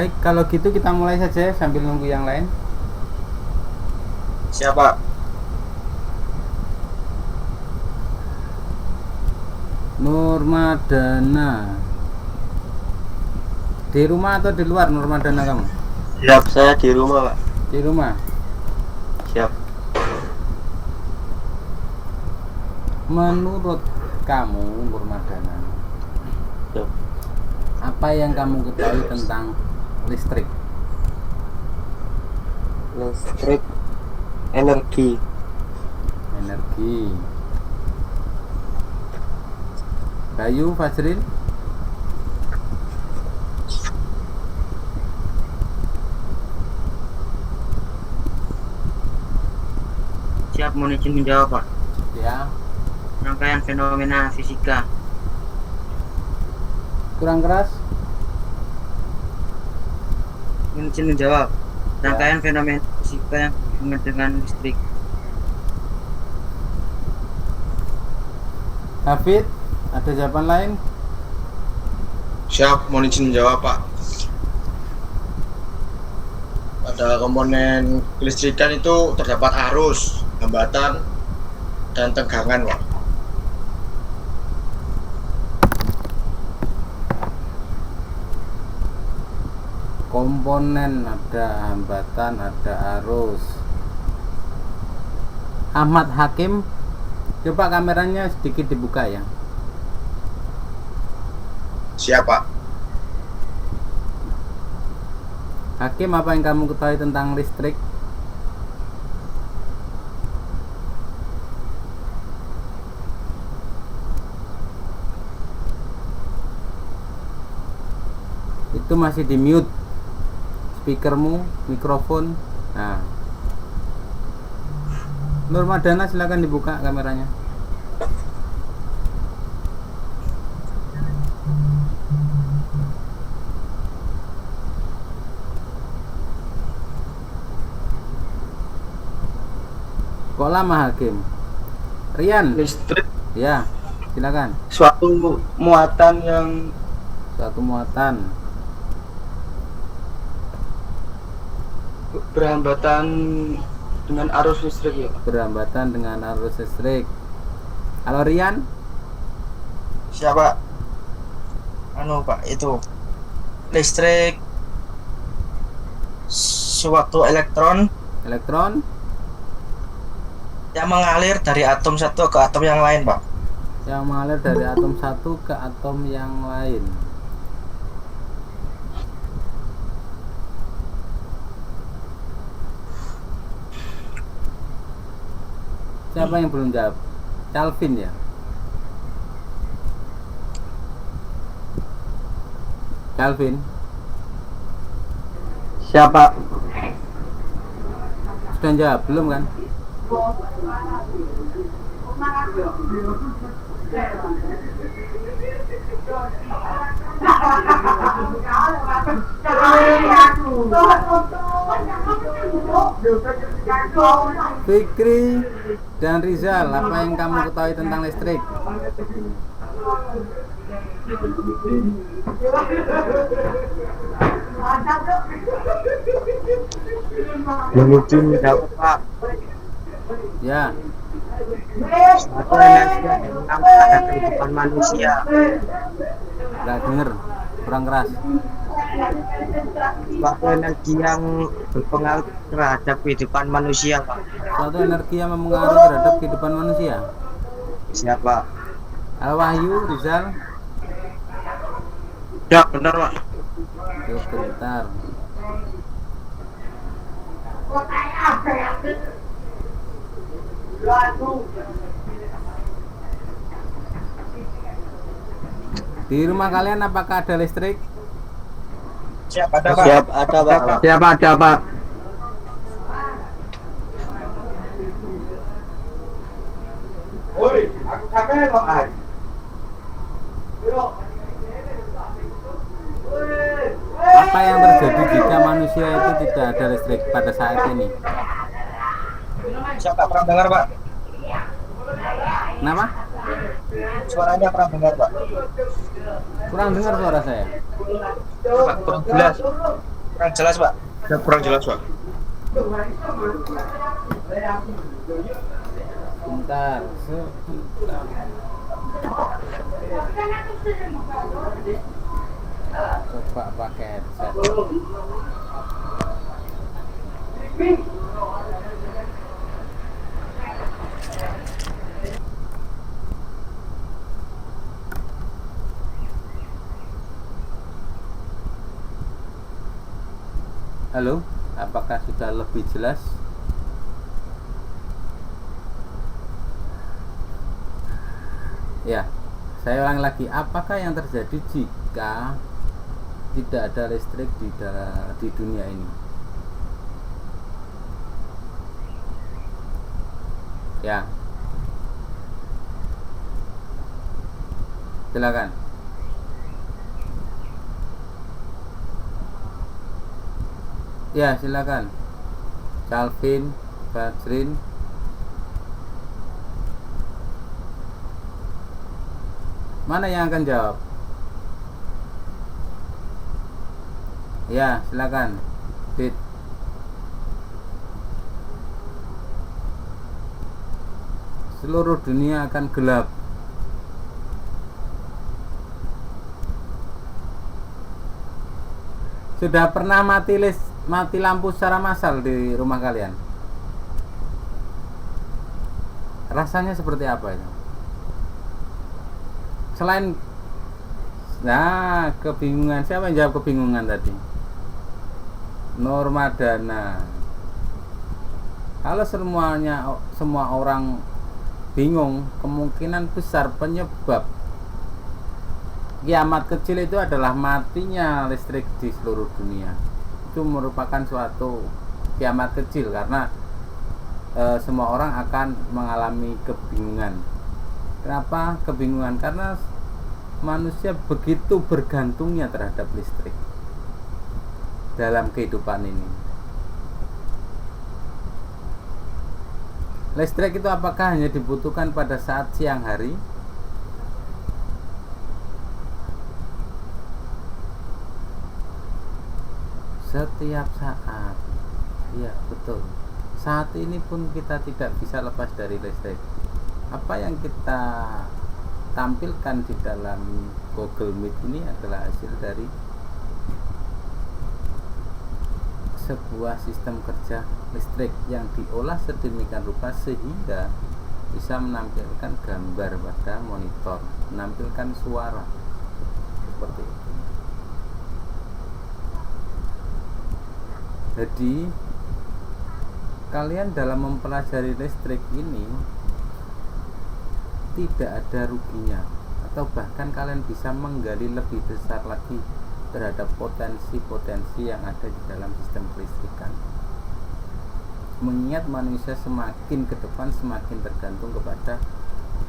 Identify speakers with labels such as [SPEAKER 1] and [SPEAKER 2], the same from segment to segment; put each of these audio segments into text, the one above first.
[SPEAKER 1] Baik, kalau gitu kita mulai saja sambil nunggu yang lain.
[SPEAKER 2] Siapa?
[SPEAKER 1] Nurmadana. Di rumah atau di luar Nurmadana kamu?
[SPEAKER 2] Siap, saya di rumah, Pak.
[SPEAKER 1] Di rumah.
[SPEAKER 2] Siap.
[SPEAKER 1] Menurut kamu Nurmadana,
[SPEAKER 2] Siap.
[SPEAKER 1] apa yang kamu ketahui tentang listrik?
[SPEAKER 2] Listrik, energi.
[SPEAKER 1] Energi. Bayu, Fajril?
[SPEAKER 3] Siap, mohon izin menjawab, Pak.
[SPEAKER 1] Ya.
[SPEAKER 3] Rangkaian fenomena fisika.
[SPEAKER 1] Kurang keras?
[SPEAKER 3] Mohon izin menjawab. Rangkaian fenomena fisika yang berhubungan dengan listrik.
[SPEAKER 1] Hafid, ada jawaban lain?
[SPEAKER 4] Siap, mohon izin menjawab, Pak. Pada komponen kelistrikan itu terdapat arus, hambatan, dan tegangan, Pak.
[SPEAKER 1] Komponen ada hambatan, ada arus. Ahmad Hakim, coba kameranya sedikit dibuka ya.
[SPEAKER 4] Siap, Pak.
[SPEAKER 1] Hakim, apa yang kamu ketahui tentang listrik? Itu masih di mute speakermu, mikrofon. Nah, Nurmadana silakan dibuka kameranya. Kok lama Hakim? Rian,
[SPEAKER 2] Listrik,
[SPEAKER 1] ya, silakan.
[SPEAKER 2] suatu muatan yang
[SPEAKER 1] Suatu muatan
[SPEAKER 2] berhambatan dengan arus listrik, ya.
[SPEAKER 1] berhambatan dengan arus listrik. Kalau Rian,
[SPEAKER 2] Siapa? Pak, itu listrik suatu elektron
[SPEAKER 1] elektron
[SPEAKER 2] yang mengalir dari atom satu ke atom yang lain, Pak.
[SPEAKER 1] yang mengalir dari atom satu ke atom yang lain. Siapa yang belum jawab? Calvin ya? Calvin,
[SPEAKER 2] Siapa?
[SPEAKER 1] sudah jawab belum kan? Fikri dan Rizal, apa yang kamu ketahui tentang listrik?
[SPEAKER 2] Menuju menjawab, Pak.
[SPEAKER 1] Ya,
[SPEAKER 2] Suatu energi yang berdampak pada kehidupan manusia.
[SPEAKER 1] nggak denger, kurang keras.
[SPEAKER 2] Suatu energi yang berpengaruh terhadap kehidupan manusia, Pak.
[SPEAKER 1] Suatu energi yang mempengaruhi terhadap kehidupan manusia.
[SPEAKER 2] Siapa?
[SPEAKER 1] Al Wahyu, Rizal,
[SPEAKER 2] Ya, benar, Pak.
[SPEAKER 1] yuk bentar. Di rumah kalian apakah ada listrik?
[SPEAKER 2] Siap, ada, Pak.
[SPEAKER 4] Siap, ada, Pak.
[SPEAKER 2] Siap, ada, Pak.
[SPEAKER 1] Apa yang terjadi jika manusia itu tidak ada listrik pada saat ini?
[SPEAKER 2] Siapa pernah dengar, Pak?
[SPEAKER 1] Kenapa?
[SPEAKER 4] Suaranya kurang dengar, Pak.
[SPEAKER 1] Kurang dengar suara saya.
[SPEAKER 2] Pak, kurang jelas. Kurang jelas, Pak.
[SPEAKER 4] Ya, kurang jelas, Pak.
[SPEAKER 1] Bentar, sebentar. Coba pakai headset. Halo, apakah sudah lebih jelas? Ya, saya ulang lagi. Apakah yang terjadi jika tidak ada listrik di dunia ini? Ya, silakan. Ya, silakan. Calvin, Fajrin. Mana yang akan jawab? Ya, silakan. Dit. Seluruh dunia akan gelap. Sudah pernah mati lampu secara massal di rumah kalian? Rasanya seperti apa itu? Selain kebingungan, siapa yang jawab kebingungan tadi? Normadana. Kalau semua orang bingung, kemungkinan besar penyebab kiamat kecil itu adalah matinya listrik di seluruh dunia. Itu merupakan suatu kiamat kecil karena semua orang akan mengalami kebingungan. Kenapa kebingungan? Karena manusia begitu bergantungnya terhadap listrik dalam kehidupan ini. Listrik itu apakah hanya dibutuhkan pada saat siang hari? Setiap saat. Iya, betul. Saat ini pun kita tidak bisa lepas dari listrik. Apa yang kita tampilkan di dalam Google Meet ini adalah hasil dari sebuah sistem kerja listrik yang diolah sedemikian rupa sehingga bisa menampilkan gambar pada monitor, menampilkan suara seperti itu. Jadi kalian dalam mempelajari listrik ini tidak ada ruginya, atau bahkan kalian bisa menggali lebih besar lagi terhadap potensi-potensi yang ada di dalam sistem kelistrikan. Mengingat manusia semakin ke depan semakin tergantung kepada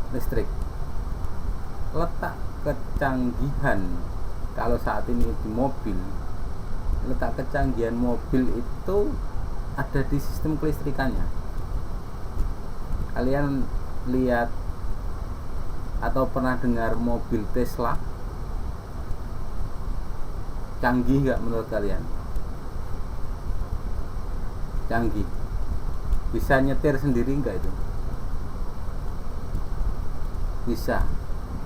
[SPEAKER 1] listrik. Letak kecanggihan kalau saat ini di mobil, letak kecanggihan mobil itu ada di sistem kelistrikannya. Kalian lihat atau pernah dengar mobil Tesla? Canggih nggak menurut kalian? Canggih. Bisa nyetir sendiri nggak itu? Bisa.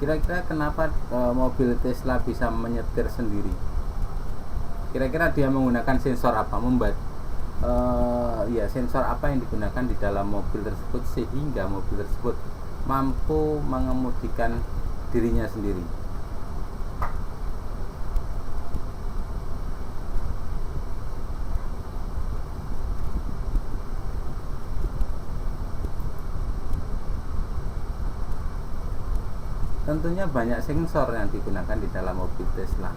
[SPEAKER 1] Kira-kira kenapa mobil Tesla bisa menyetir sendiri? Kira-kira dia menggunakan sensor apa? Sensor apa yang digunakan di dalam mobil tersebut sehingga mobil tersebut mampu mengemudikan dirinya sendiri? Tentunya banyak sensor yang digunakan di dalam mobil Tesla.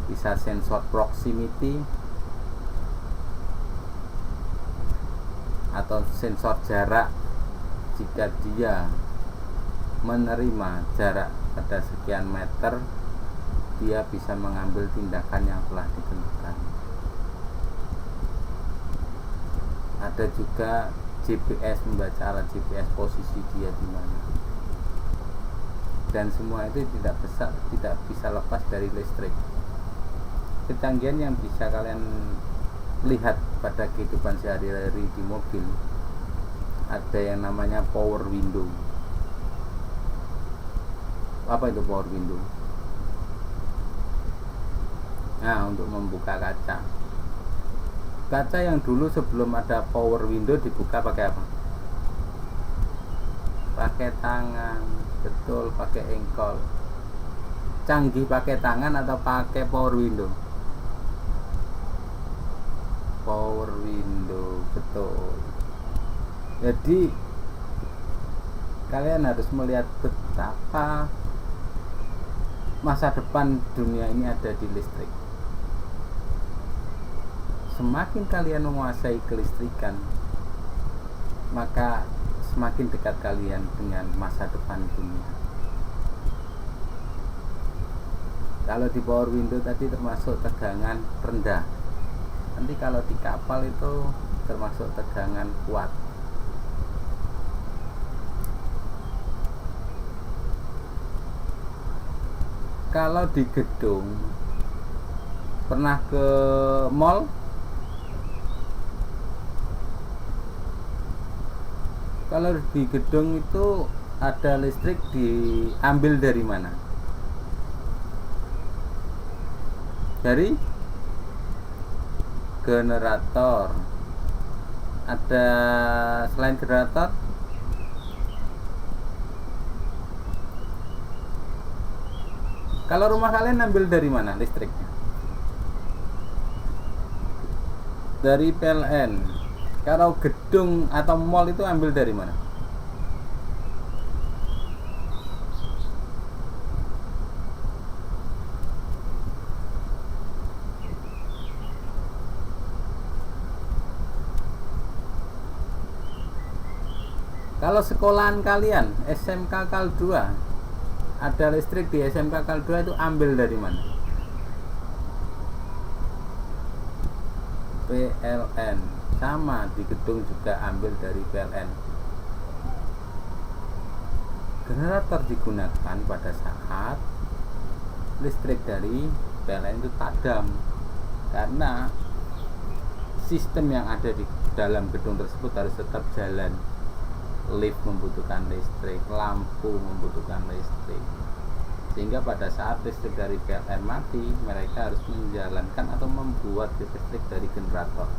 [SPEAKER 1] Bisa sensor proximity atau sensor jarak. Jika dia menerima jarak pada sekian meter, dia bisa mengambil tindakan yang telah ditentukan. Ada juga GPS, membaca alat GPS posisi dia di mana. Dan semua itu tidak bisa lepas dari listrik. Kecanggihan yang bisa kalian lihat pada kehidupan sehari-hari di mobil, ada yang namanya power window. Apa itu power window? Nah, untuk membuka kaca. Kaca yang dulu sebelum ada power window dibuka pakai apa? Pakai tangan, betul, pakai engkol. Canggih pakai tangan atau pakai power window? Power window, betul. Jadi kalian harus melihat betapa masa depan dunia ini ada di listrik. Semakin kalian menguasai kelistrikan, maka semakin dekat kalian dengan masa depan dunia. Kalau di power window tadi termasuk tegangan rendah. Nanti kalau di kapal itu termasuk tegangan kuat. Kalau di gedung, pernah ke mall? Kalau di gedung itu ada listrik diambil dari mana? Dari generator. Ada selain generator? Kalau rumah kalian ambil dari mana listriknya? Dari PLN. Kalau gedung atau mall itu ambil dari mana? Kalau sekolahan kalian SMK Kal 2, ada listrik di SMK Kal 2 itu ambil dari mana? PLN. Sama, di gedung juga ambil dari PLN. Generator digunakan pada saat listrik dari PLN itu padam, karena sistem yang ada di dalam gedung tersebut harus tetap jalan. Lift membutuhkan listrik, lampu membutuhkan listrik, sehingga pada saat listrik dari PLN mati, mereka harus menjalankan atau membuat listrik dari generator.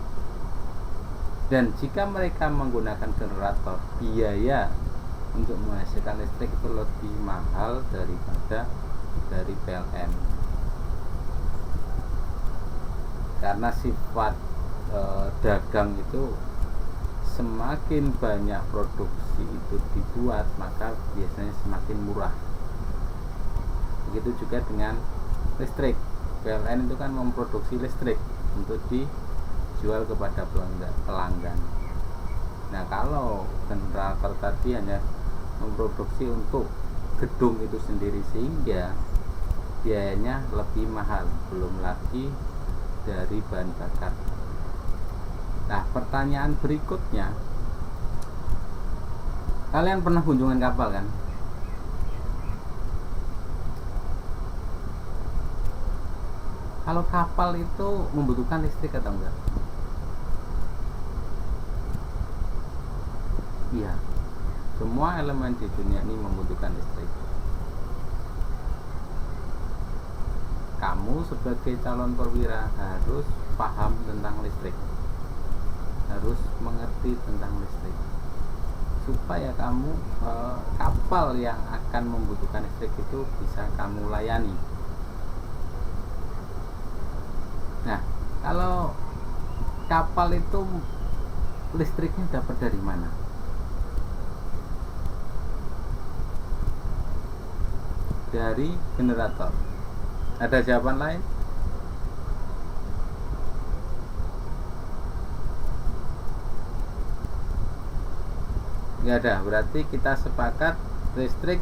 [SPEAKER 1] Dan jika mereka menggunakan generator, biaya untuk menghasilkan listrik itu lebih mahal daripada dari PLN, karena sifat dagang itu semakin banyak produksi itu dibuat, maka biasanya semakin murah. Begitu juga dengan listrik. PLN itu kan memproduksi listrik untuk dijual kepada pelanggan. Nah, kalau generator tadi hanya memproduksi untuk gedung itu sendiri, sehingga biayanya lebih mahal, belum lagi dari bahan bakar. Nah, pertanyaan berikutnya, kalian pernah kunjungan kapal kan? Kalau kapal itu membutuhkan listrik atau enggak? Iya, semua elemen di dunia ini membutuhkan listrik. Kamu sebagai calon perwira harus paham tentang listrik, harus mengerti tentang listrik, supaya kamu kapal yang akan membutuhkan listrik itu bisa kamu layani. Nah, kalau kapal itu listriknya dapat dari mana? Dari generator. Ada jawaban lain? Nggak ada. Berarti kita sepakat listrik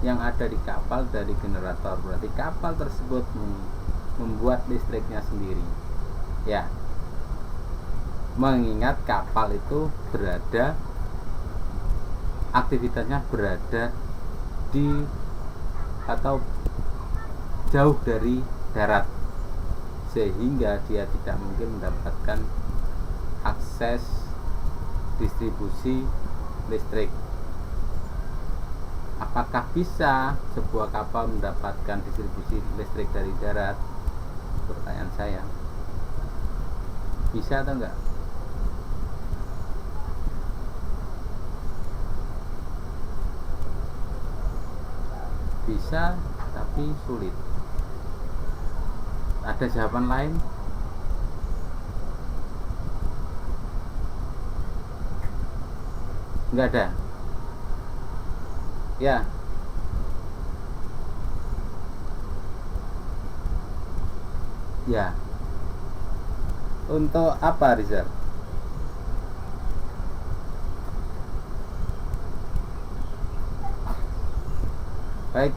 [SPEAKER 1] yang ada di kapal dari generator. Berarti kapal tersebut membuat listriknya sendiri. Ya. mengingat kapal itu aktivitasnya berada di atau jauh dari darat, sehingga dia tidak mungkin mendapatkan akses distribusi listrik. Apakah bisa sebuah kapal mendapatkan distribusi listrik dari darat? Pertanyaan saya. Bisa atau enggak? Bisa, tapi sulit. Ada jawaban lain? Enggak ada. Ya. Ya. Untuk apa, Rizal? Baik,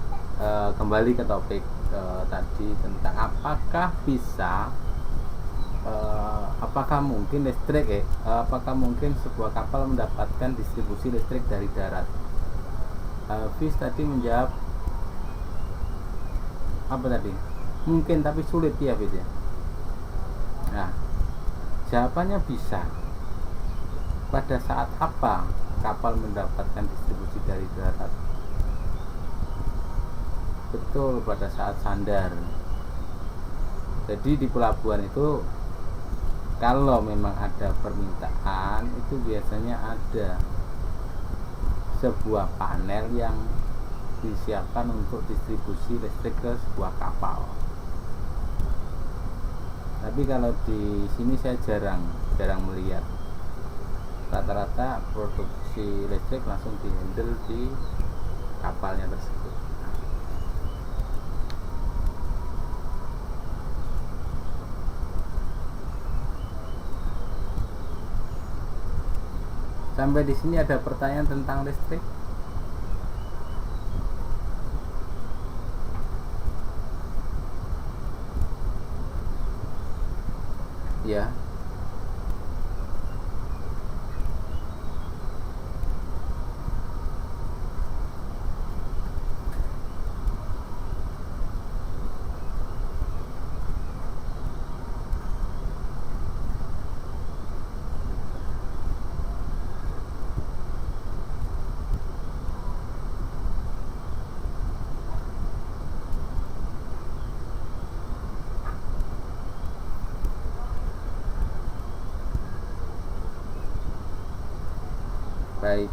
[SPEAKER 1] kembali ke topik tadi tentang apakah bisa, apakah mungkin apakah mungkin sebuah kapal mendapatkan distribusi listrik dari darat. Hafiz tadi menjawab apa tadi? Mungkin tapi sulit ya, Hafiz ya. Nah, jawabannya bisa. Pada saat apa kapal mendapatkan distribusi dari darat? Betul, pada saat sandar. Jadi di pelabuhan itu kalau memang ada permintaan, itu biasanya ada sebuah panel yang disiapkan untuk distribusi listrik ke sebuah kapal. Tapi kalau di sini saya jarang melihat. Rata-rata produksi listrik langsung dihandle di kapalnya tersebut. Sampai di sini ada pertanyaan tentang listrik? Ya. Baik,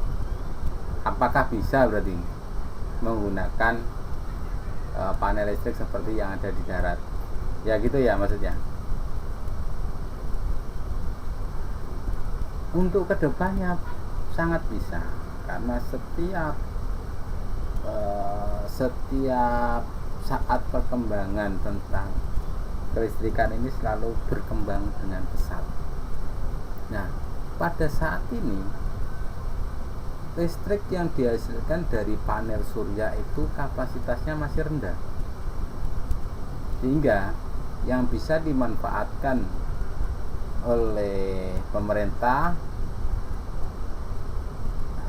[SPEAKER 1] apakah bisa berarti menggunakan panel listrik seperti yang ada di darat? Ya gitu ya maksudnya. Untuk kedepannya sangat bisa, karena setiap saat perkembangan tentang kelistrikan ini selalu berkembang dengan pesat. Nah, pada saat ini listrik yang dihasilkan dari panel surya itu kapasitasnya masih rendah, sehingga yang bisa dimanfaatkan oleh pemerintah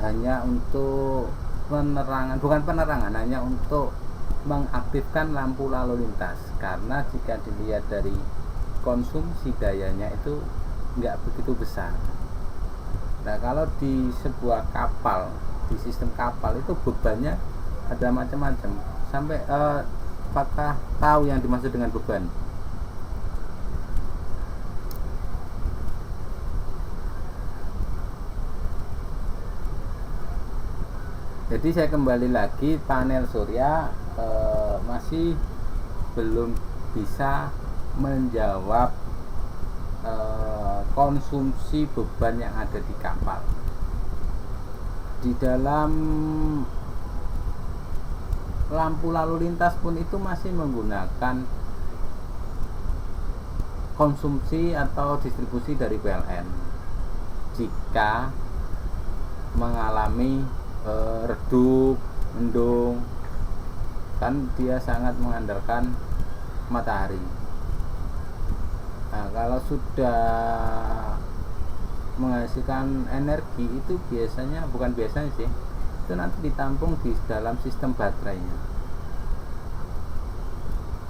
[SPEAKER 1] hanya untuk hanya untuk mengaktifkan lampu lalu lintas, karena jika dilihat dari konsumsi dayanya itu nggak begitu besar. Nah, kalau di sebuah kapal, di sistem kapal itu bebannya ada macam-macam. Sampai apakah tahu yang dimaksud dengan beban? Jadi saya kembali lagi, panel surya masih belum bisa menjawab konsumsi beban yang ada di kapal. Di dalam lampu lalu lintas pun itu masih menggunakan konsumsi atau distribusi dari PLN. Jika mengalami redup, mendung, kan dia sangat mengandalkan matahari. Nah, kalau sudah menghasilkan energi itu biasanya, bukan biasanya sih, itu nanti ditampung di dalam sistem baterainya.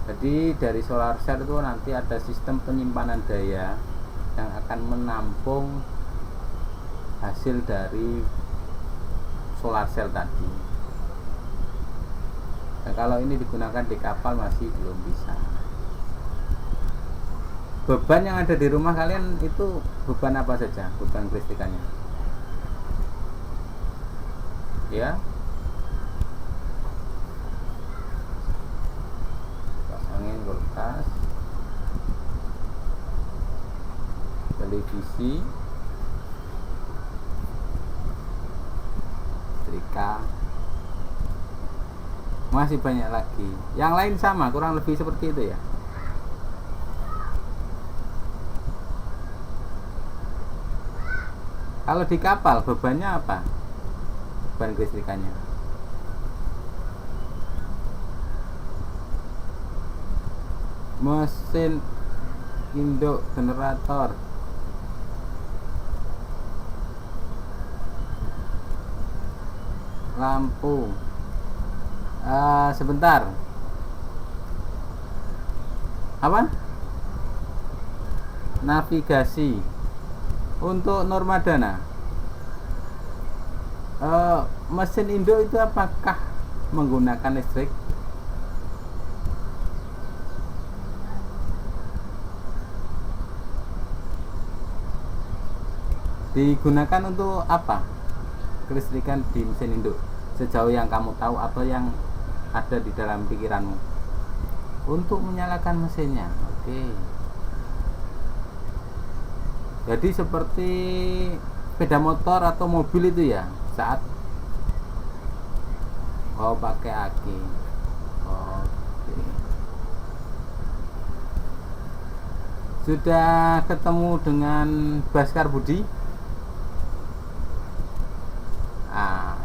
[SPEAKER 1] Jadi dari solar cell itu nanti ada sistem penyimpanan daya yang akan menampung hasil dari solar cell tadi. Nah, kalau ini digunakan di kapal masih belum bisa. Beban yang ada di rumah kalian itu beban apa saja? Beban kelistrikannya? Ya. Pasangin kulkas, televisi, setrika, masih banyak lagi. Yang lain sama, kurang lebih seperti itu ya. Kalau di kapal bebannya apa? Beban kelistrikannya. Mesin induk generator, lampu, sebentar, apa? Navigasi. Untuk norma dana, mesin induk itu apakah menggunakan listrik? Digunakan untuk apa kelistrikan di mesin induk? Sejauh yang kamu tahu atau yang ada di dalam pikiranmu? Untuk menyalakan mesinnya. Oke. Jadi seperti sepeda motor atau mobil itu ya, saat pakai aki. Oke. Sudah ketemu dengan Baskar Budi?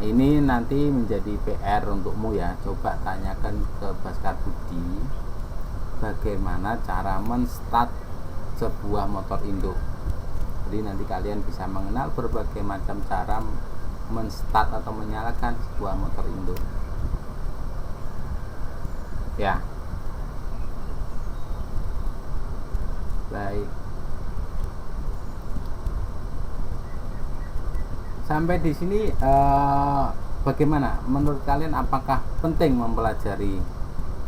[SPEAKER 1] Ini nanti menjadi PR untukmu ya. Coba tanyakan ke Baskar Budi bagaimana cara men-start sebuah motor induk. Jadi nanti kalian bisa mengenal berbagai macam cara men-start atau menyalakan sebuah motor induk. Ya. Baik. Sampai di sini bagaimana? Menurut kalian apakah penting mempelajari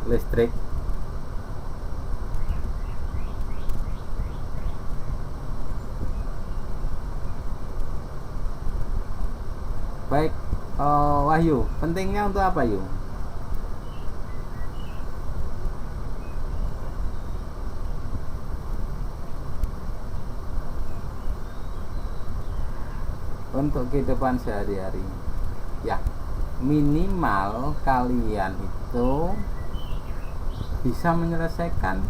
[SPEAKER 1] listrik? Baik, Wahyu, pentingnya untuk apa, Yu? Untuk kehidupan sehari-hari. Ya, minimal kalian itu bisa menyelesaikan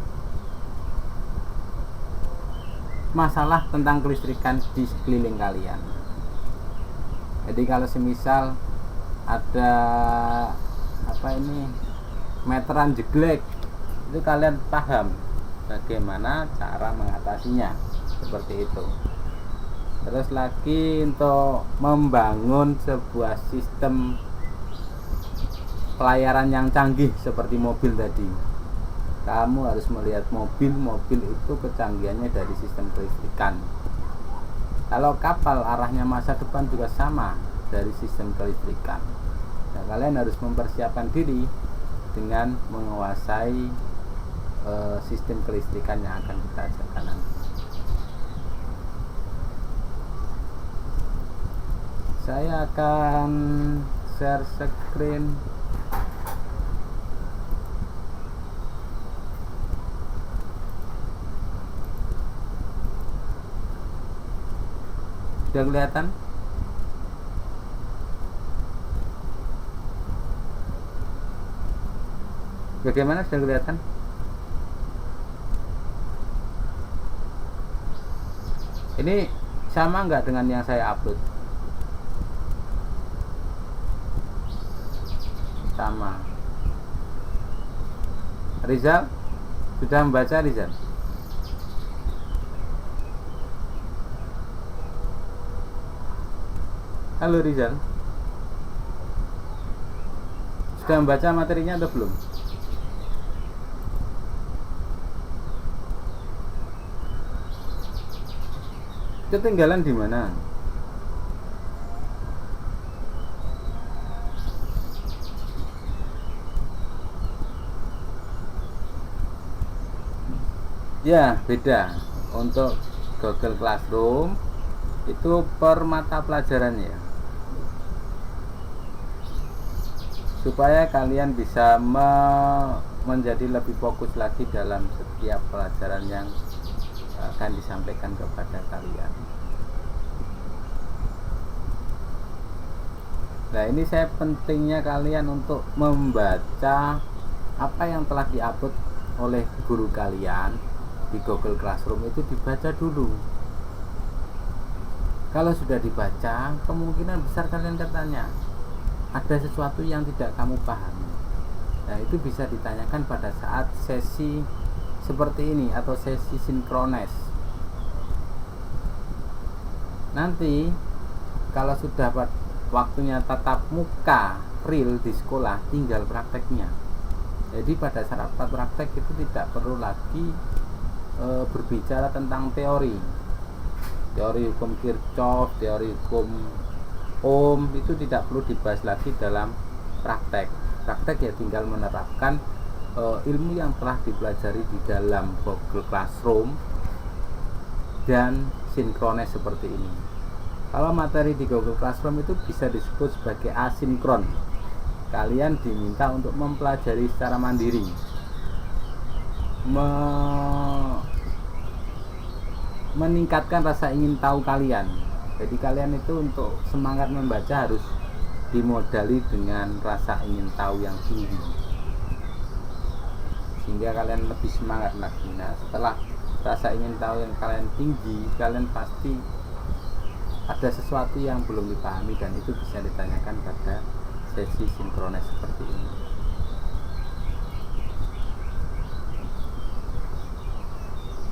[SPEAKER 1] masalah tentang kelistrikan di sekeliling kalian. Jadi kalau semisal ada meteran jeglek, itu kalian paham bagaimana cara mengatasinya, seperti itu. Terus lagi untuk membangun sebuah sistem pelayaran yang canggih seperti mobil tadi, kamu harus melihat mobil itu kecanggihannya dari sistem kelistrikan. Kalau kapal arahnya masa depan juga sama, dari sistem kelistrikan. Nah, kalian harus mempersiapkan diri dengan menguasai sistem kelistrikan yang akan kita ajarkan nanti. Saya akan share screen. Sudah kelihatan? Bagaimana, sudah kelihatan? Ini sama nggak dengan yang saya upload? Sama. Rizal, sudah membaca, Rizal? Halo Rizal, sudah membaca materinya atau belum? Ketinggalan di mana? Ya, beda. Untuk Google Classroom itu per mata pelajaran ya. Supaya kalian bisa menjadi lebih fokus lagi dalam setiap pelajaran yang akan disampaikan kepada kalian. Nah, ini saya pentingnya kalian untuk membaca apa yang telah diupload oleh guru kalian di Google Classroom, itu dibaca dulu. Kalau sudah dibaca, kemungkinan besar kalian bertanya, ada sesuatu yang tidak kamu pahami. Nah, itu bisa ditanyakan pada saat sesi seperti ini atau sesi sinkronis. Nanti kalau sudah waktunya tatap muka real di sekolah, tinggal prakteknya. Jadi pada saat praktek itu tidak perlu lagi berbicara tentang teori hukum Kirchhoff, teori hukum Ohm, itu tidak perlu dibahas lagi dalam praktek ya tinggal menerapkan ilmu yang telah dipelajari di dalam Google Classroom dan sinkronis seperti ini. Kalau materi di Google Classroom itu bisa disebut sebagai asinkron. Kalian diminta untuk mempelajari secara mandiri, meningkatkan rasa ingin tahu kalian. Jadi kalian itu untuk semangat membaca harus dimodali dengan rasa ingin tahu yang tinggi, sehingga kalian lebih semangat lagi. Nah, setelah rasa ingin tahu yang kalian tinggi, kalian pasti ada sesuatu yang belum dipahami, dan itu bisa ditanyakan pada sesi sinkronis seperti ini.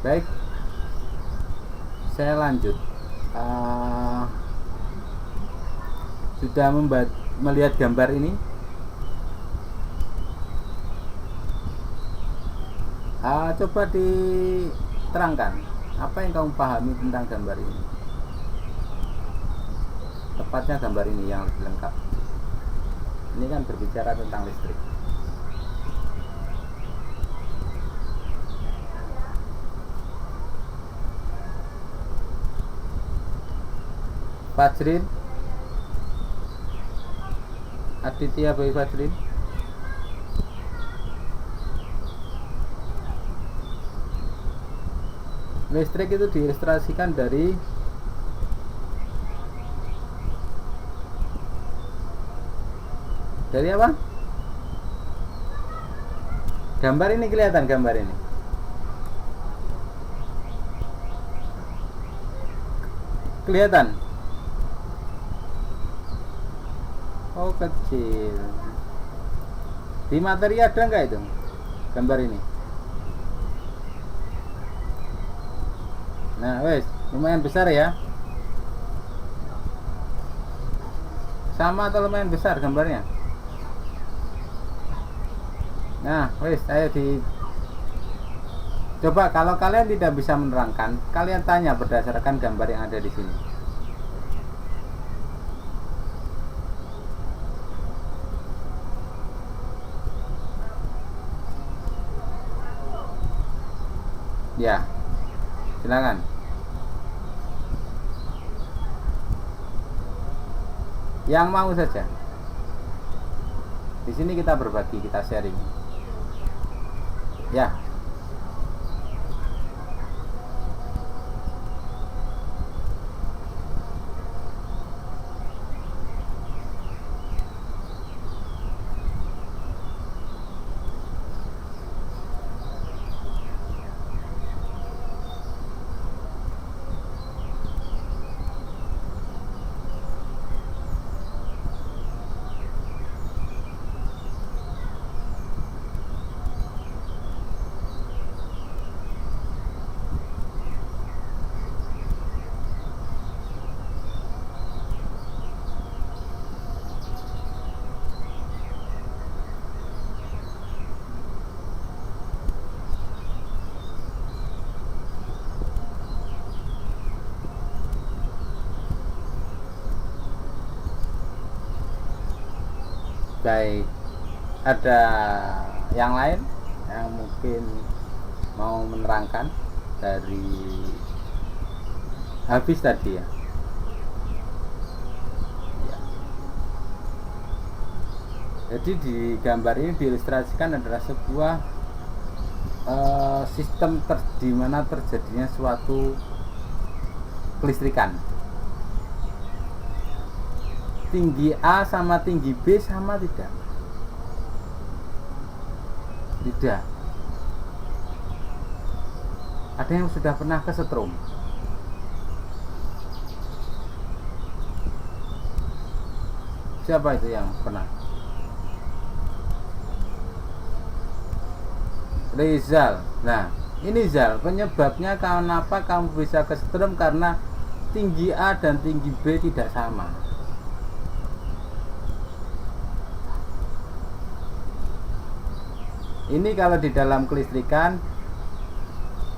[SPEAKER 1] Baik, saya lanjut. Sudah melihat gambar ini? Coba diterangkan apa yang kamu pahami tentang gambar ini. Tepatnya gambar ini yang lebih lengkap. Ini kan berbicara tentang listrik. Fajrin, Aditya Boy Fajrin. Listrik itu diilustrasikan dari apa? Gambar ini kelihatan, gambar ini. Kelihatan? Oh, kecil. Di materi ada nggak itu gambar ini? Nah, wes, lumayan besar ya. Sama atau lumayan besar gambarnya? Nah, wes, coba kalau kalian tidak bisa menerangkan, kalian tanya berdasarkan gambar yang ada di sini. Ya, silakan. Yang mau saja. Di sini kita berbagi, kita sharing. Ya. Baik, ada yang lain yang mungkin mau menerangkan dari habis tadi ya? Ya. Jadi di gambar ini diilustrasikan adalah sebuah sistem di mana terjadinya suatu kelistrikan. Tinggi A sama tinggi B sama tidak? Tidak. Ada yang sudah pernah kesetrum? Siapa itu yang pernah? Rizal. Nah, ini Zal, penyebabnya kenapa kamu bisa kesetrum karena tinggi A dan tinggi B tidak sama. Ini kalau di dalam kelistrikan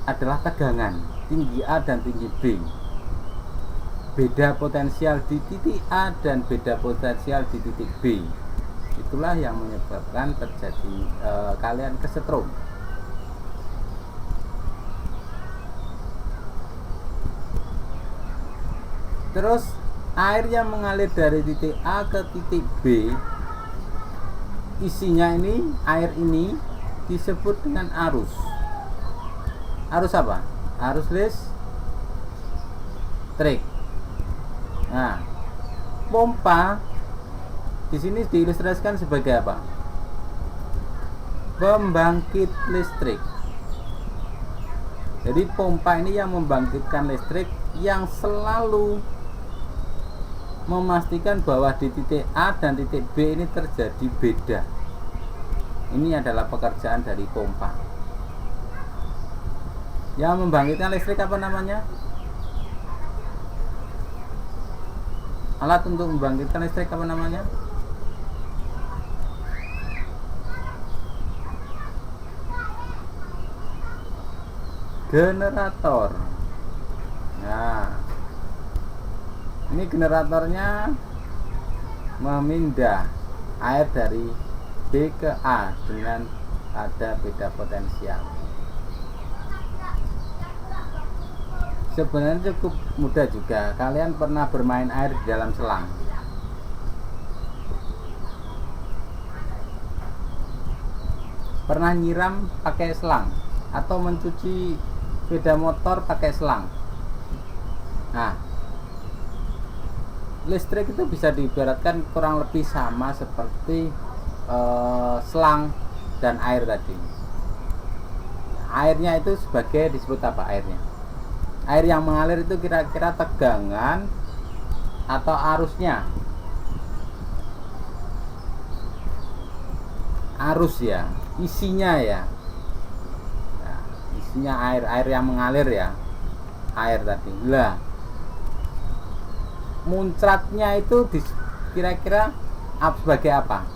[SPEAKER 1] adalah tegangan tinggi A dan tinggi B. Beda potensial di titik A dan beda potensial di titik B. Itulah yang menyebabkan terjadi kalian kesetrum. Terus air yang mengalir dari titik A ke titik B, isinya ini, air ini disebut dengan arus. Arus apa? Arus listrik. Nah, pompa di sini diilustrasikan sebagai apa? Pembangkit listrik. Jadi pompa ini yang membangkitkan listrik, yang selalu memastikan bahwa di titik A dan titik B ini terjadi beda. Ini adalah pekerjaan dari pompa. Yang membangkitkan listrik apa namanya? Alat untuk membangkitkan listrik apa namanya? Generator. Nah, ini generatornya memindah air dari B ke A dengan ada beda potensial. Sebenarnya cukup mudah juga. Kalian pernah bermain air di dalam selang? Pernah nyiram pakai selang? Atau mencuci sepeda motor pakai selang? Nah, listrik itu bisa diibaratkan kurang lebih sama seperti selang dan air tadi. Airnya itu sebagai disebut apa airnya? Air yang mengalir itu kira-kira tegangan atau arusnya? Arus ya, isinya ya. Nah, isinya air yang mengalir ya. Air tadi. Lah, muncratnya itu kira-kira sebagai apa?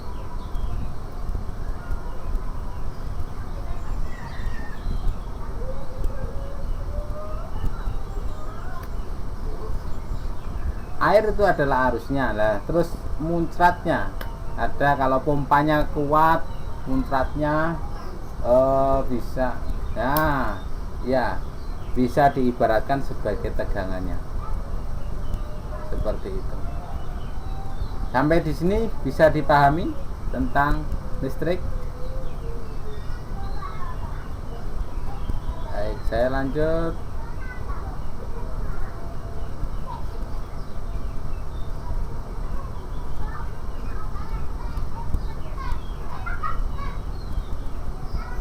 [SPEAKER 1] Air itu adalah arusnya lah. Terus muncratnya ada, kalau pompanya kuat, muncratnya bisa, nah ya bisa diibaratkan sebagai tegangannya. Seperti itu. Sampai di sini bisa dipahami tentang listrik. Baik, saya lanjut.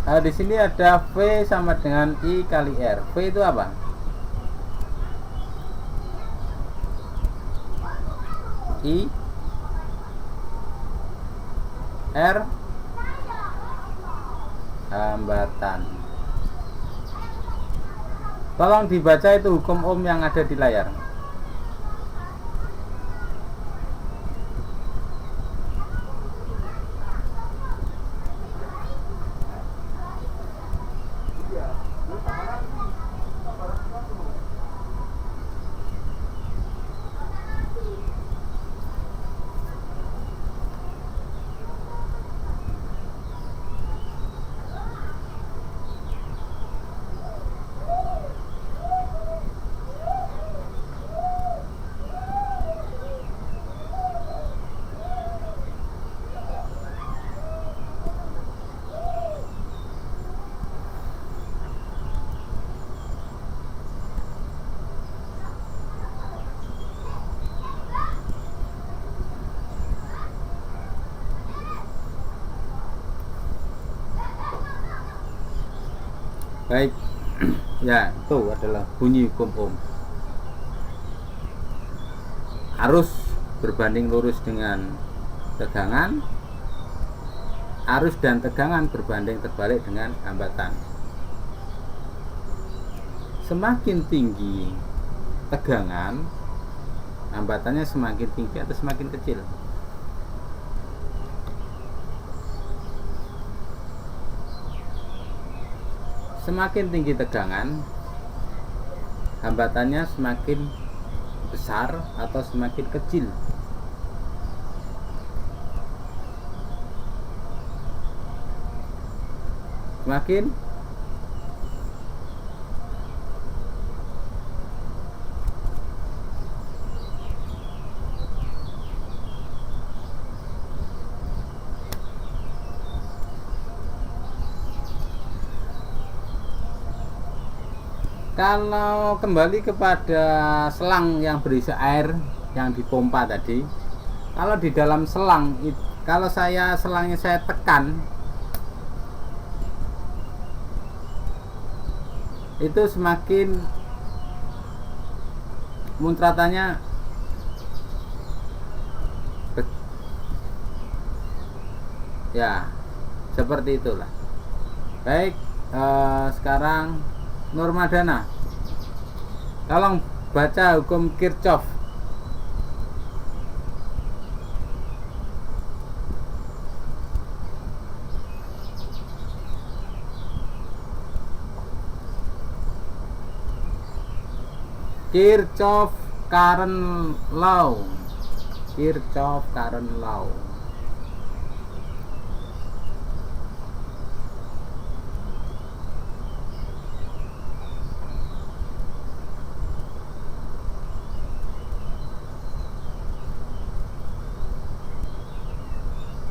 [SPEAKER 1] Nah, di sini ada V sama dengan I kali R. V itu apa? I R hambatan. Tolong dibaca itu hukum ohm yang ada di layar. Baik. Ya, itu adalah bunyi hukum Ohm. Arus berbanding lurus dengan tegangan, arus dan tegangan berbanding terbalik dengan hambatan. Semakin tinggi tegangan, hambatannya semakin tinggi atau semakin kecil? Semakin tinggi tegangan, hambatannya semakin besar atau semakin kecil? Semakin kalau kembali kepada selang yang berisi air yang dipompa tadi, kalau di dalam selang, kalau selangnya saya tekan, itu semakin muntratannya ya seperti itulah. Baik, sekarang Nurmadana, tolong baca hukum Kirchhoff. Kirchhoff current law. Kirchhoff current law.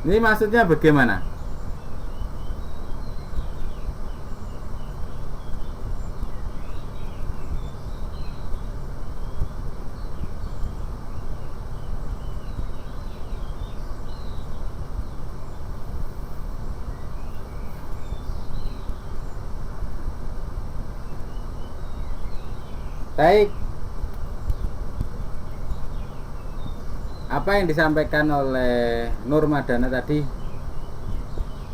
[SPEAKER 1] Ini maksudnya bagaimana? Baik. Apa yang disampaikan oleh Nurmadana tadi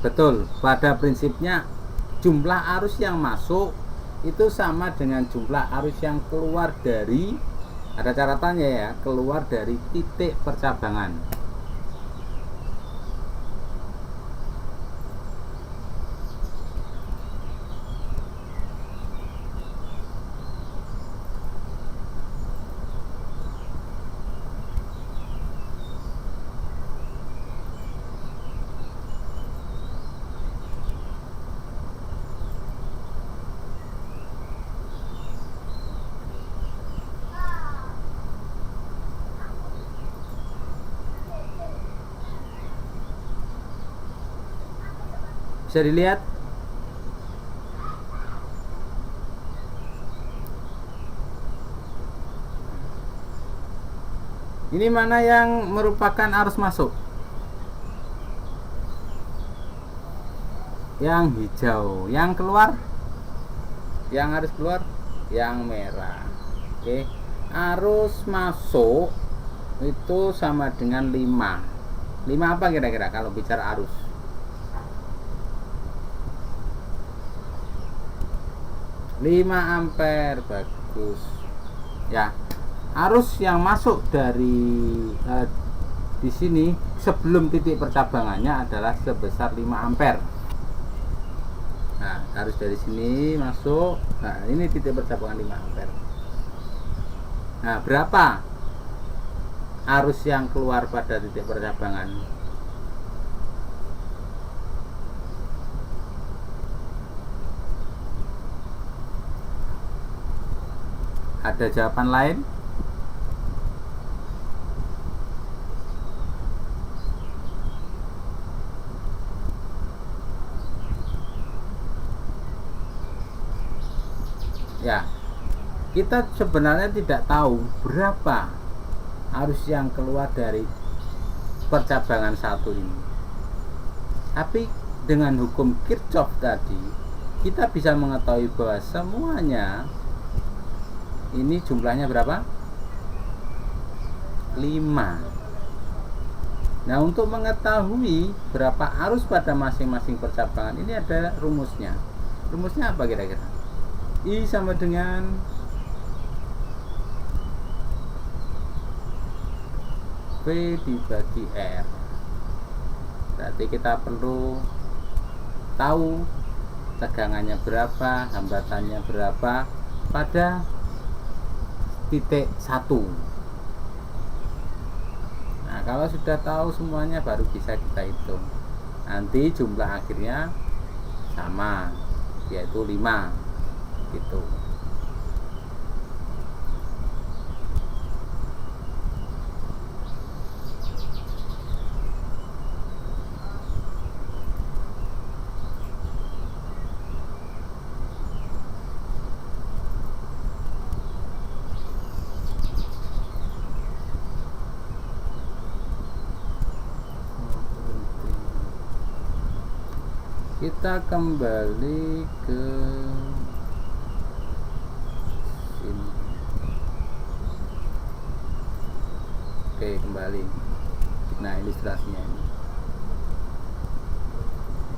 [SPEAKER 1] betul. Pada prinsipnya jumlah arus yang masuk itu sama dengan jumlah arus yang keluar dari, ada catatannya ya, keluar dari titik percabangan. Bisa dilihat ini mana yang merupakan arus masuk? Yang hijau. Yang keluar? Yang harus keluar? Yang merah. Oke. Arus masuk itu sama dengan 5. 5 apa kira-kira kalau bicara arus? 5 ampere. Bagus ya. Arus yang masuk dari di sini sebelum titik percabangannya adalah sebesar 5 ampere. Nah, arus dari sini masuk. Nah, ini titik percabangan 5 ampere. Nah, berapa arus yang keluar pada titik percabangan? Ada jawaban lain? Ya, kita sebenarnya tidak tahu berapa arus yang keluar dari percabangan satu ini. Tapi dengan hukum Kirchhoff tadi, kita bisa mengetahui bahwa semuanya ini jumlahnya berapa? 5. Nah, untuk mengetahui berapa arus pada masing-masing percabangan ini ada rumusnya. Rumusnya apa kira-kira? I sama dengan V dibagi R. Berarti kita perlu tahu tegangannya berapa, hambatannya berapa pada titik 1. Nah, kalau sudah tahu semuanya baru bisa kita hitung. Nanti jumlah akhirnya sama, yaitu 5 gitu. Kita kembali ke sini. Oke, kembali. Nah, ilustrasinya ini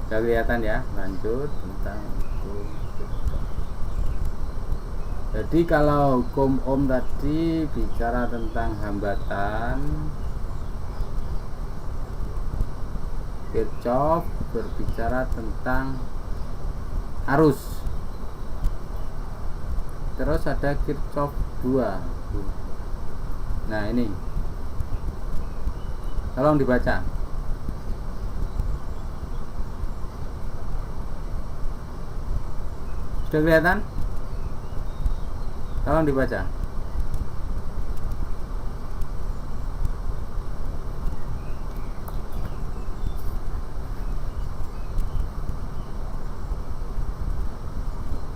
[SPEAKER 1] sudah kelihatan ya. Lanjut tentang hukum Kirchhoff. Jadi kalau hukum Ohm tadi bicara tentang hambatan, Kirchhoff berbicara tentang arus. Terus ada Kirchhoff 2. Nah, ini tolong dibaca. Sudah kelihatan? Tolong dibaca.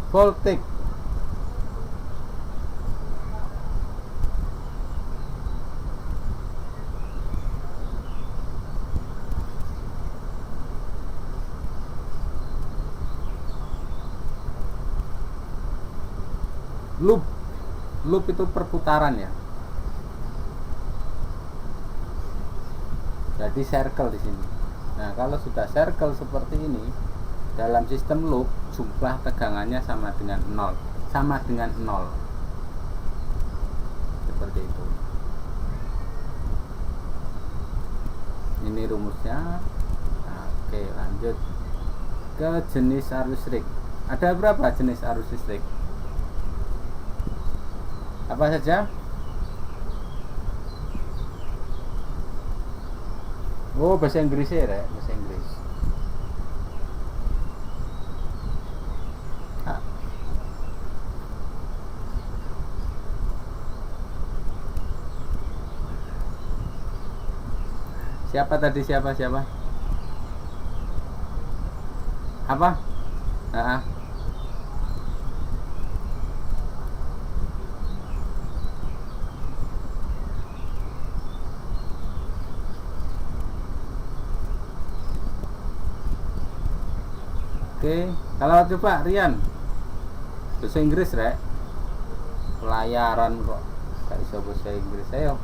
[SPEAKER 1] Voltage. Loop itu perputaran ya. Jadi circle di sini. Nah, kalau sudah circle seperti ini, dalam sistem loop jumlah tegangannya sama dengan 0. Seperti itu. Ini rumusnya. Oke, lanjut ke jenis arus listrik. Ada berapa jenis arus listrik? Apa saja? Oh, bahasa Inggris ya, bahasa Inggris. Siapa tadi? Siapa? Apa? Oke, kalau coba Rian, bahasa Inggris rek, pelayaran kok gak bisa bahasa Inggris. Ayo.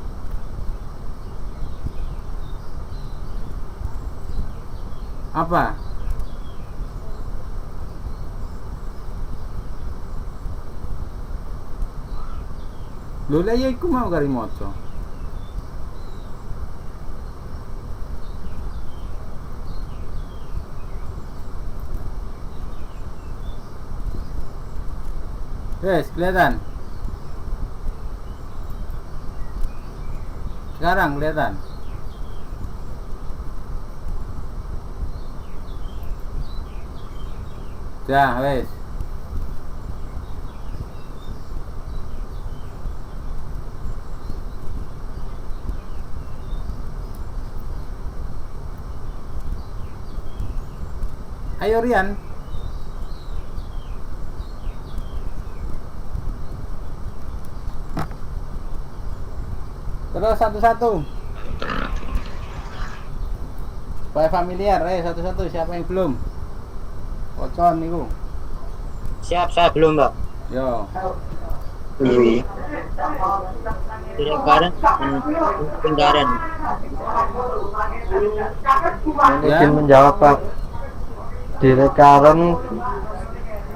[SPEAKER 1] Apa? Lho lah ya iku mau kari moco. Yes, kelihatan. Sekarang kelihatan. Dah, wes. Ayo Rian. Terus satu-satu. Supaya familiar, satu-satu siapa yang belum? Pocon niku.
[SPEAKER 3] Siap, saya belum, Pak.
[SPEAKER 1] Yo.
[SPEAKER 4] Belum.
[SPEAKER 3] Direct current dan kendaraan.
[SPEAKER 1] Ya.
[SPEAKER 5] Izin menjawab Pak. Direct current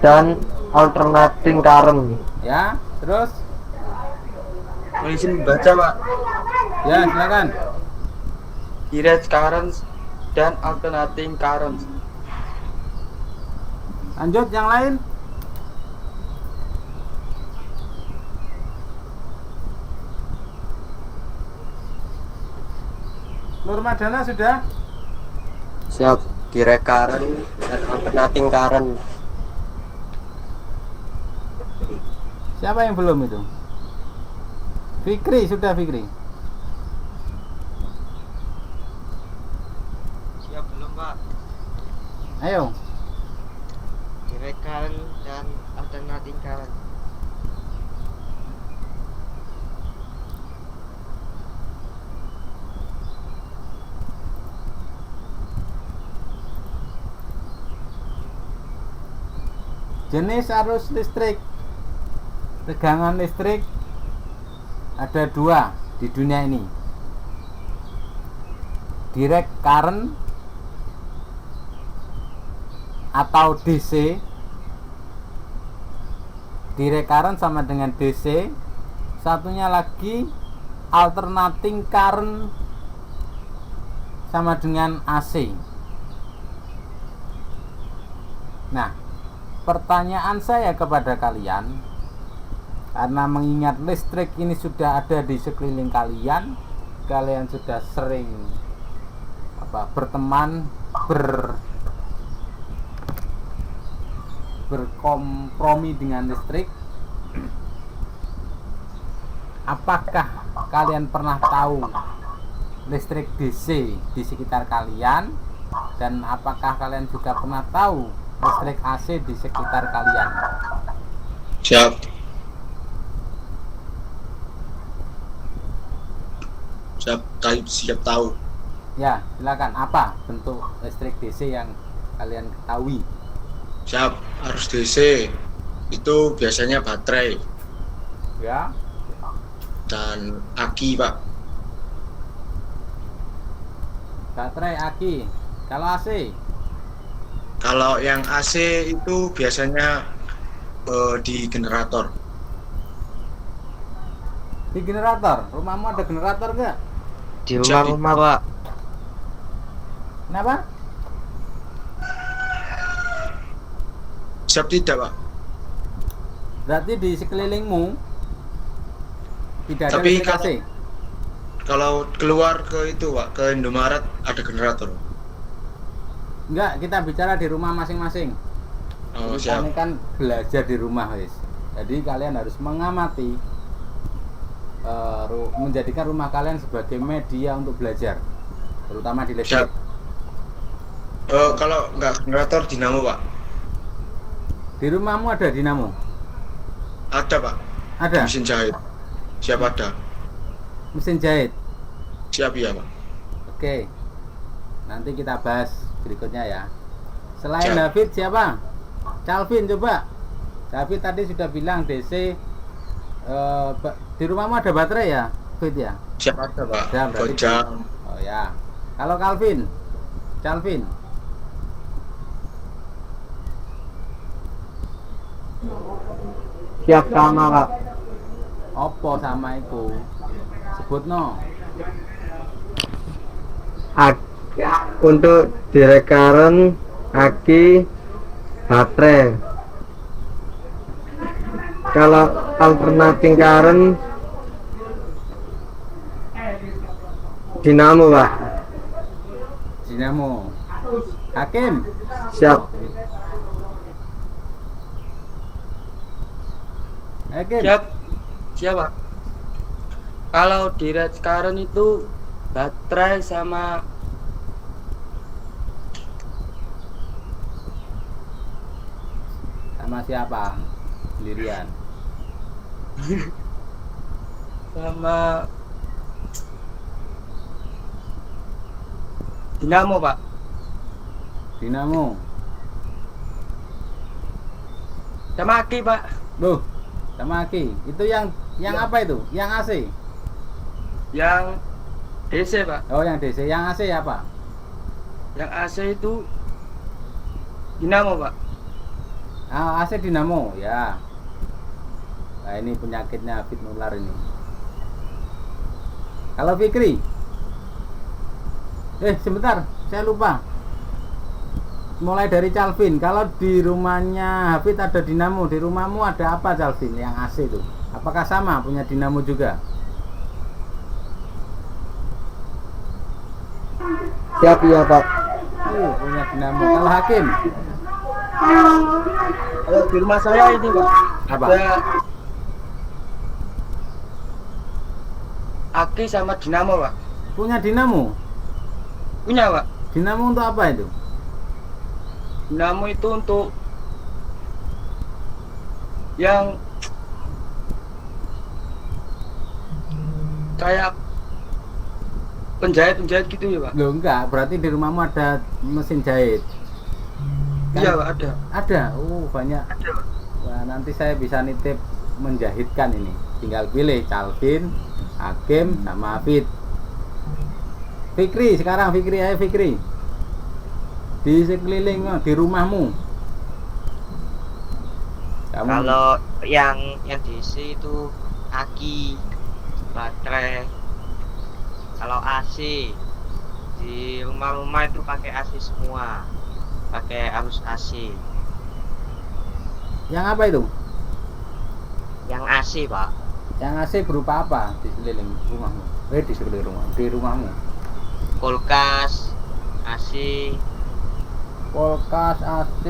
[SPEAKER 5] dan alternating current.
[SPEAKER 1] Ya, terus?
[SPEAKER 2] Mohon izin membaca, Pak.
[SPEAKER 1] Ya, silakan.
[SPEAKER 5] Direct current dan alternating current.
[SPEAKER 1] Lanjut yang lain. Nurmadana sudah?
[SPEAKER 5] Siap. Direct current dan alternating current.
[SPEAKER 1] Siapa yang belum itu? Fikri sudah, Fikri.
[SPEAKER 3] Siap belum, Pak?
[SPEAKER 1] Ayo.
[SPEAKER 3] Direct current dan alternating current.
[SPEAKER 1] Jenis arus listrik. Tegangan listrik ada dua di dunia ini. Direct current atau DC. Direct current sama dengan DC. Satunya lagi alternating current sama dengan AC. Nah, pertanyaan saya kepada kalian, karena mengingat listrik ini sudah ada di sekeliling kalian, kalian sudah sering berteman, berkompromi dengan listrik. Apakah kalian pernah tahu listrik DC di sekitar kalian? Dan apakah kalian juga pernah tahu listrik AC di sekitar kalian?
[SPEAKER 4] Siap. Siap tahu.
[SPEAKER 1] Ya, silakan. Apa bentuk listrik DC yang kalian ketahui?
[SPEAKER 4] Siap. Arus DC itu biasanya baterai
[SPEAKER 1] Ya,
[SPEAKER 4] dan aki, Pak.
[SPEAKER 1] baterai, aki. Kalau AC?
[SPEAKER 4] Kalau yang AC itu biasanya di generator.
[SPEAKER 1] Di generator. Rumahmu ada generator nggak?
[SPEAKER 3] Di rumah-rumah, Pak.
[SPEAKER 1] Kenapa?
[SPEAKER 4] Siap tidak, Pak?
[SPEAKER 1] Berarti di sekelilingmu tidak ada
[SPEAKER 4] Tapi
[SPEAKER 1] listrik AC.
[SPEAKER 4] Kalau keluar ke itu, Pak, ke Indomaret ada generator.
[SPEAKER 1] Enggak, kita bicara di rumah masing-masing.
[SPEAKER 4] Oh,
[SPEAKER 1] Jadi
[SPEAKER 4] siap.
[SPEAKER 1] kalian kan belajar di rumah, guys. Jadi kalian harus mengamati, menjadikan rumah kalian sebagai media untuk belajar, terutama di listrik.
[SPEAKER 4] Siap. Kalau nggak generator, dinamo, Pak.
[SPEAKER 1] Di rumahmu ada dinamo?
[SPEAKER 4] Ada, Pak.
[SPEAKER 1] Ada?
[SPEAKER 4] Mesin jahit. Siap ada.
[SPEAKER 1] Mesin jahit?
[SPEAKER 4] Siap ya, Pak.
[SPEAKER 1] Oke. Nanti kita bahas berikutnya ya. Selain
[SPEAKER 4] Siap.
[SPEAKER 1] David siapa? Calvin coba. David tadi sudah bilang DC. Di rumahmu ada baterai ya, David ya?
[SPEAKER 4] Siap ada, Pak.
[SPEAKER 1] Ya, berarti
[SPEAKER 4] Gojang.
[SPEAKER 1] Oh ya. Kalau Calvin?
[SPEAKER 5] Siap sama Pak.
[SPEAKER 1] Opo sama iku? Sebutno.
[SPEAKER 5] Untuk direct current, aki, baterai. Kalau alternating current, dinamo Pak.
[SPEAKER 1] Dinamo. Hakim.
[SPEAKER 5] Siap.
[SPEAKER 1] Hakim.
[SPEAKER 3] Siap, Pak. Kalau direct current itu baterai sama
[SPEAKER 1] Sama siapa? Sendirian.
[SPEAKER 3] sama dinamo, Pak. Sama Aki, Pak.
[SPEAKER 1] Loh, sama Aki. Itu yang
[SPEAKER 3] Ya.
[SPEAKER 1] apa itu? Yang AC?
[SPEAKER 3] Yang DC, Pak.
[SPEAKER 1] Oh, yang DC. Yang AC apa?
[SPEAKER 3] Yang AC itu Dinamo, Pak.
[SPEAKER 1] Ah, AC Dinamo, ya. Nah, ini penyakitnya Hafid nular ini. Kalau Fikri? Sebentar, saya lupa. Mulai dari Calvin. Kalau di rumahnya Hafid ada Dinamo, di rumahmu ada apa Calvin yang AC itu? Apakah sama punya Dinamo juga?
[SPEAKER 5] Siap ya Pak.
[SPEAKER 1] Punya Dinamo. Kalau Hakim?
[SPEAKER 3] Kalau di rumah saya ini, Pak.
[SPEAKER 1] Apa?
[SPEAKER 3] Ada Aki sama Dinamo, Pak.
[SPEAKER 1] Punya Dinamo?
[SPEAKER 3] Punya, Pak.
[SPEAKER 1] Dinamo untuk apa itu?
[SPEAKER 3] Dinamo itu untuk yang kayak penjahit gitu ya, Pak.
[SPEAKER 1] Loh enggak, berarti di rumahmu ada mesin jahit. Kan?
[SPEAKER 3] Iya, Pak, ada.
[SPEAKER 1] Ada. Banyak.
[SPEAKER 3] Ada, Pak.
[SPEAKER 1] Wah, nanti saya bisa nitip menjahitkan ini. Tinggal pilih Calvin, Hakim, sama Hafid. Fikri sekarang, Fikri ayo Fikri. Di sekeliling di rumahmu. Kamu
[SPEAKER 6] Kalau yang DC itu aki, baterai. Kalau AC di rumah-rumah itu pakai AC semua, pakai arus AC.
[SPEAKER 1] yang apa itu?
[SPEAKER 6] Yang AC, Pak.
[SPEAKER 1] Yang AC berupa apa di sekeliling rumahmu? Di sekeliling rumah, di rumahmu.
[SPEAKER 6] Kulkas, AC,
[SPEAKER 1] Kulkas, AC.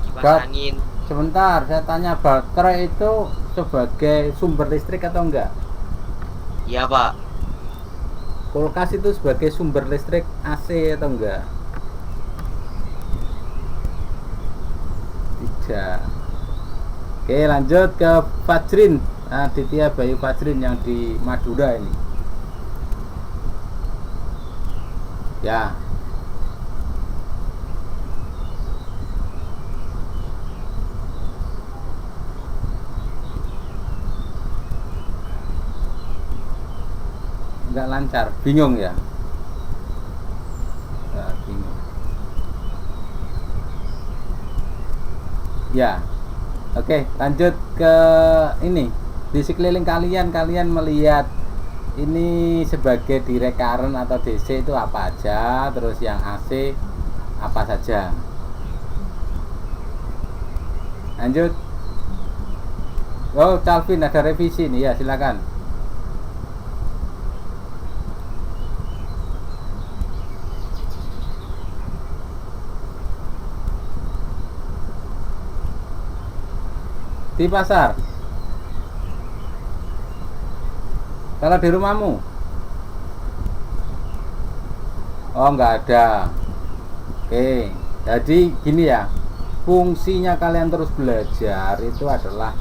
[SPEAKER 6] kipas
[SPEAKER 1] Gat-
[SPEAKER 6] angin.
[SPEAKER 1] Sebentar, saya tanya baterai itu sebagai sumber listrik atau enggak?
[SPEAKER 6] Iya, Pak.
[SPEAKER 1] Kulkas itu sebagai sumber listrik AC atau enggak? Tidak. Oke, lanjut ke Fajrin. Aditya Bayu Fajrin yang di Madura ini. Ya. Enggak lancar, bingung ya? Bingung. Ya. Oke, lanjut ke ini. Di sekeliling kalian melihat ini sebagai direct current atau DC itu apa aja, terus yang AC apa saja. Lanjut. Oh, Calvin ada revisi nih ya, silakan. Di pasar. Kalau di rumahmu? Oh, enggak ada. Oke, jadi gini ya. Fungsinya kalian terus belajar itu adalah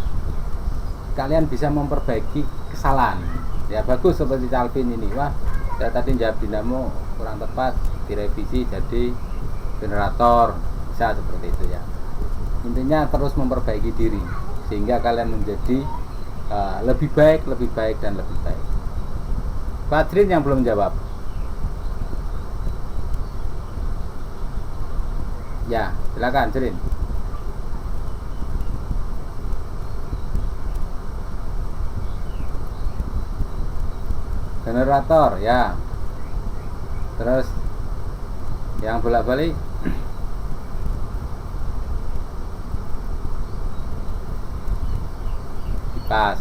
[SPEAKER 1] kalian bisa memperbaiki kesalahan. Ya bagus seperti Calvin ini. Wah, saya tadi jawab dinamo kurang tepat, direvisi jadi generator. Bisa seperti itu ya. Intinya terus memperbaiki diri sehingga kalian menjadi lebih baik dan lebih baik. Fajrin yang belum jawab. Ya, silakan Jrin. Generator ya. Terus yang bolak-balik kipas.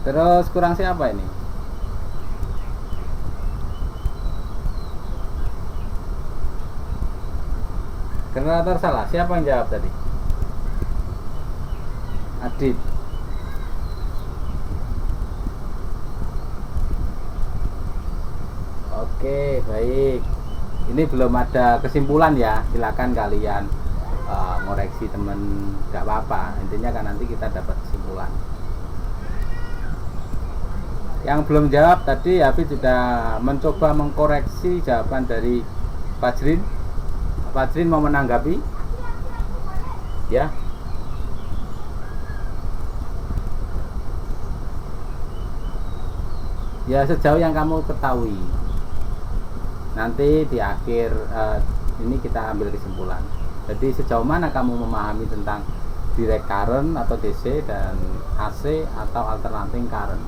[SPEAKER 1] Terus kurang siapa ini? Generator salah. Siapa yang jawab tadi? Adit. Oke, baik. Ini belum ada kesimpulan ya. Silakan kalian ngoreksi temen, nggak apa-apa. Intinya kan nanti kita dapat kesimpulan. Yang belum jawab tadi Habib sudah mencoba mengkoreksi jawaban dari Fajrin. Fajrin mau menanggapi? Ya. Ya sejauh yang kamu ketahui. Nanti di akhir ini kita ambil kesimpulan. Jadi sejauh mana kamu memahami tentang direct current atau DC dan AC atau alternating current?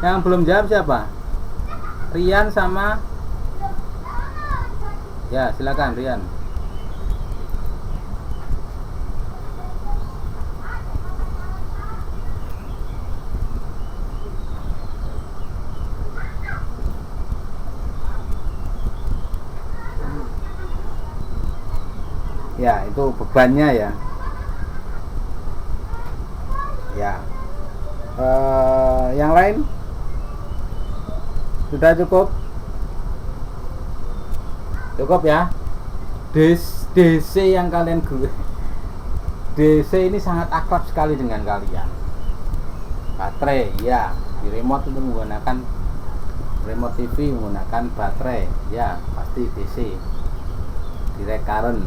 [SPEAKER 1] Yang belum jawab siapa? Rian sama, ya silakan Rian. Ya itu bebannya ya. Ya. Yang lain sudah cukup? Cukup ya. DC yang kalian DC ini sangat akrab sekali dengan kalian. Baterai ya, di remote itu menggunakan remote TV menggunakan baterai ya, pasti DC. Direct current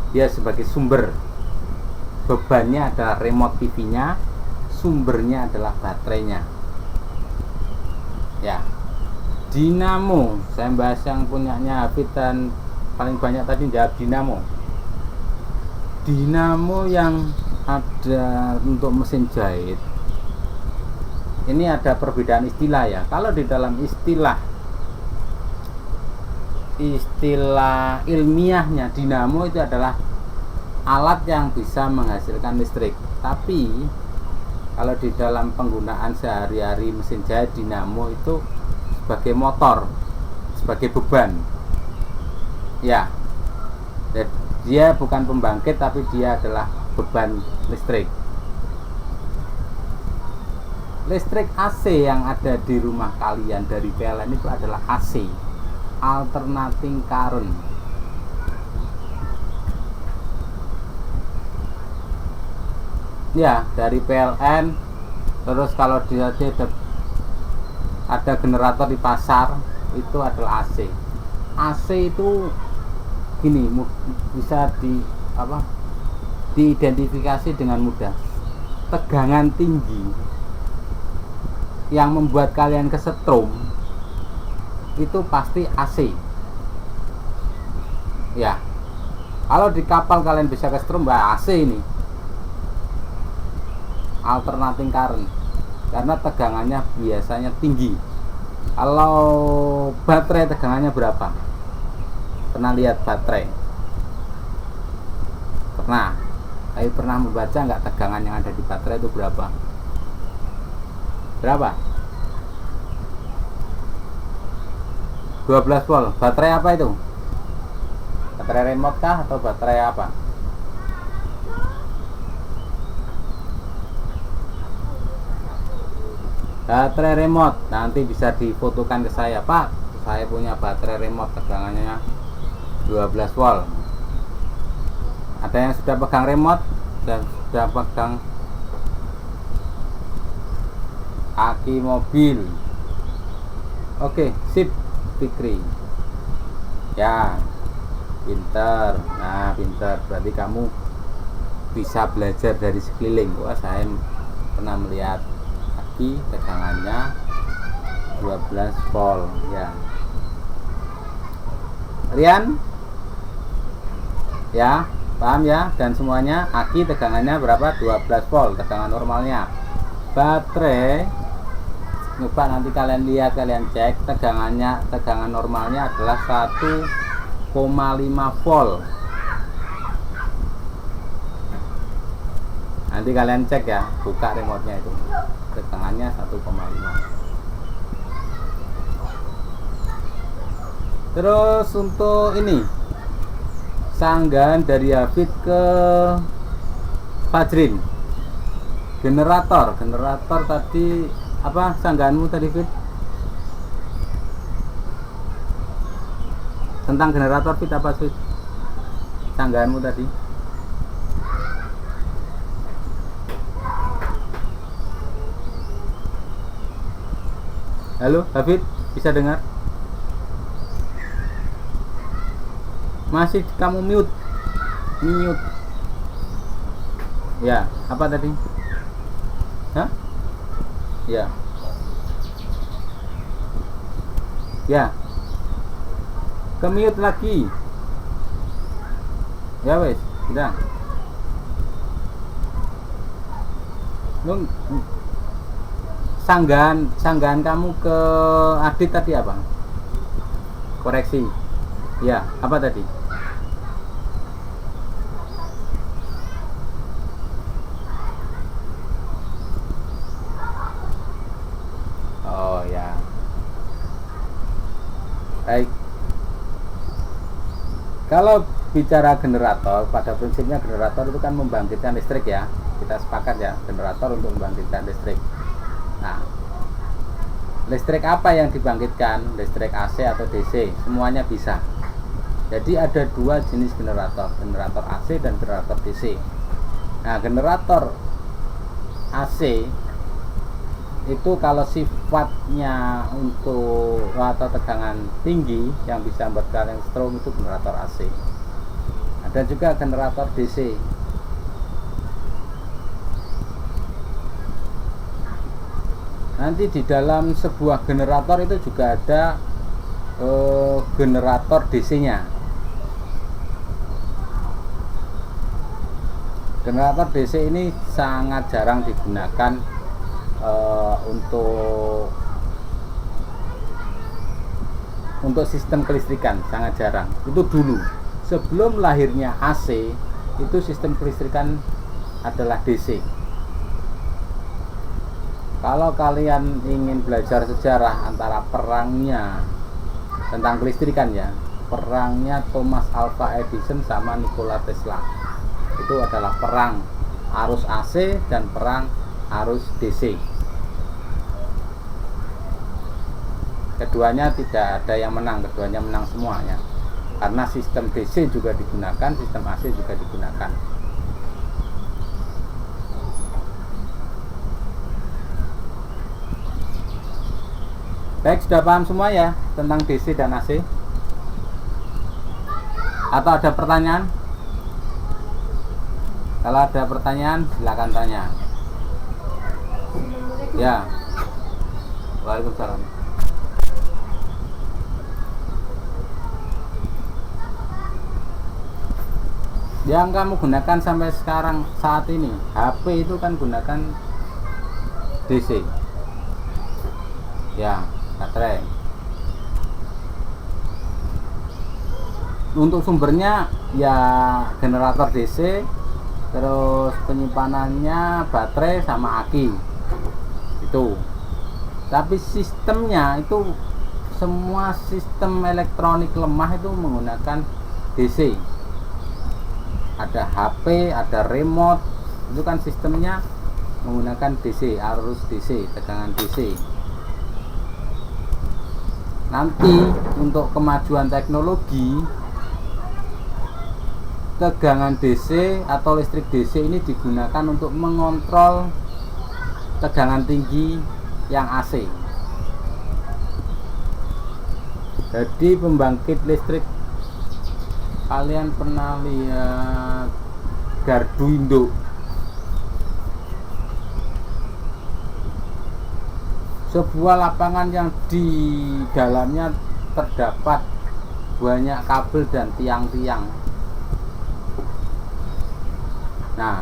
[SPEAKER 1] dia sebagai sumber, bebannya adalah remote TV-nya, sumbernya adalah baterainya ya. Dinamo, saya bahas yang punyanya Hafid dan paling banyak tadi jawab dinamo. Dinamo yang ada untuk mesin jahit ini ada perbedaan istilah ya. Kalau di dalam istilah ilmiahnya, dinamo itu adalah alat yang bisa menghasilkan listrik. Tapi kalau di dalam penggunaan sehari-hari mesin jahit, dinamo itu sebagai motor, sebagai beban ya. Dia bukan pembangkit, tapi dia adalah beban listrik. Listrik AC yang ada di rumah kalian dari PLN itu adalah AC, alternating current. Ya, dari PLN. Terus kalau dia ada generator di pasar, itu adalah AC. AC itu gini, bisa diidentifikasi dengan mudah. Tegangan tinggi yang membuat kalian kesetrum itu pasti AC ya. Kalau di kapal kalian bisa kesetrum, AC ini alternating current karena tegangannya biasanya tinggi. Kalau baterai tegangannya berapa? Pernah lihat baterai? Pernah? Tapi pernah membaca nggak tegangan yang ada di baterai itu berapa? Berapa? 12 volt. Baterai apa itu? Baterai remote kah atau baterai apa? Baterai remote. Nanti bisa difotokan ke saya, Pak. Saya punya baterai remote tegangannya 12 volt. Ada yang sudah pegang remote dan sudah pegang kaki mobil. Oke, sip. Fikri ya, pinter. Nah, pinter berarti kamu bisa belajar dari sekeliling. Wah, saya pernah melihat kaki tegangannya 12 volt ya. Rian ya, paham ya? Dan semuanya aki tegangannya berapa? 12 volt tegangan normalnya. Baterai, coba nanti kalian lihat, kalian cek tegangan normalnya adalah 1,5 volt. Nanti kalian cek ya, buka remote-nya itu, tegangannya 1,5. Terus untuk ini sanggahan dari Hafid ke Fajrin, generator tadi apa sanggahanmu tadi, Fit? Tentang generator, Fit, apa, Fit? Sanggahanmu tadi? Halo, Hafid, bisa dengar? Masih kamu mute. Mute. Ya, apa tadi? Hah? Ya. Ya. Ke-mute lagi. Ya wes, sudah. Sanggahan kamu ke Adit tadi apa? Koreksi. Ya, apa tadi? Oh ya. Baik. Kalau bicara generator, pada prinsipnya generator itu kan membangkitkan listrik ya. Kita sepakat ya, generator untuk membangkitkan listrik. Nah, listrik apa yang dibangkitkan? Listrik AC atau DC? Semuanya bisa. Jadi ada dua jenis generator, generator AC dan generator DC. Nah, generator AC itu kalau sifatnya untuk atau tegangan tinggi yang bisa berjalan strong itu generator AC. Ada juga generator DC. Nanti di dalam sebuah generator itu juga ada generator DC-nya. Generator DC ini sangat jarang digunakan untuk sistem kelistrikan, sangat jarang. Itu dulu sebelum lahirnya AC itu sistem kelistrikan adalah DC. Kalau kalian ingin belajar sejarah antara perangnya tentang kelistrikan ya, perangnya Thomas Alva Edison sama Nikola Tesla, itu adalah perang arus AC dan perang arus DC. Keduanya tidak ada yang menang, keduanya menang semuanya, karena sistem DC juga digunakan, sistem AC juga digunakan. Baik, sudah paham semua ya tentang DC dan AC? Atau ada pertanyaan? Kalau ada pertanyaan silakan tanya. Ya. Waalaikumsalam. Yang kamu gunakan sampai sekarang saat ini, HP itu kan gunakan DC. Ya, baterai. Untuk sumbernya ya generator DC, terus penyimpanannya baterai sama aki itu. Tapi sistemnya itu semua sistem elektronik lemah itu menggunakan DC. Ada HP, ada remote, itu kan sistemnya menggunakan DC, arus DC, tegangan DC. Nanti untuk kemajuan teknologi, tegangan DC atau listrik DC ini digunakan untuk mengontrol tegangan tinggi yang AC. Jadi pembangkit listrik, kalian pernah lihat gardu induk? Sebuah lapangan yang di dalamnya terdapat banyak kabel dan tiang-tiang. Nah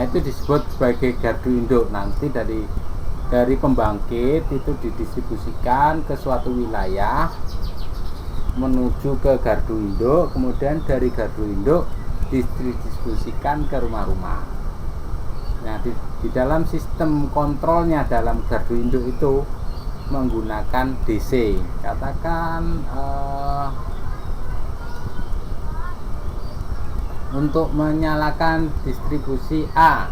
[SPEAKER 1] itu disebut sebagai gardu induk. Nanti dari pembangkit itu didistribusikan ke suatu wilayah menuju ke gardu induk, kemudian dari gardu induk didistribusikan ke rumah-rumah. Nah, di dalam sistem kontrolnya dalam gardu induk itu menggunakan DC. Katakan untuk menyalakan distribusi A,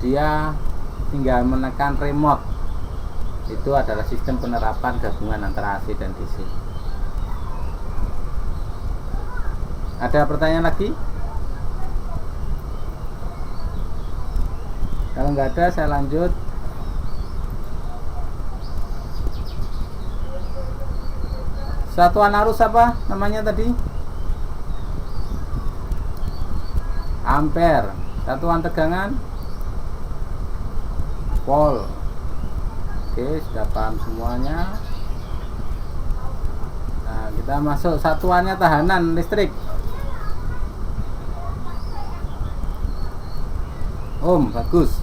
[SPEAKER 1] dia tinggal menekan remote. Itu adalah sistem penerapan gabungan antara AC dan DC. Ada pertanyaan lagi? Kalau nggak ada, saya lanjut. Satuan arus apa namanya tadi? Ampere. Satuan tegangan? Volt. Oke, sudah paham semuanya. Nah, kita masuk satuannya tahanan listrik. Ohm, bagus.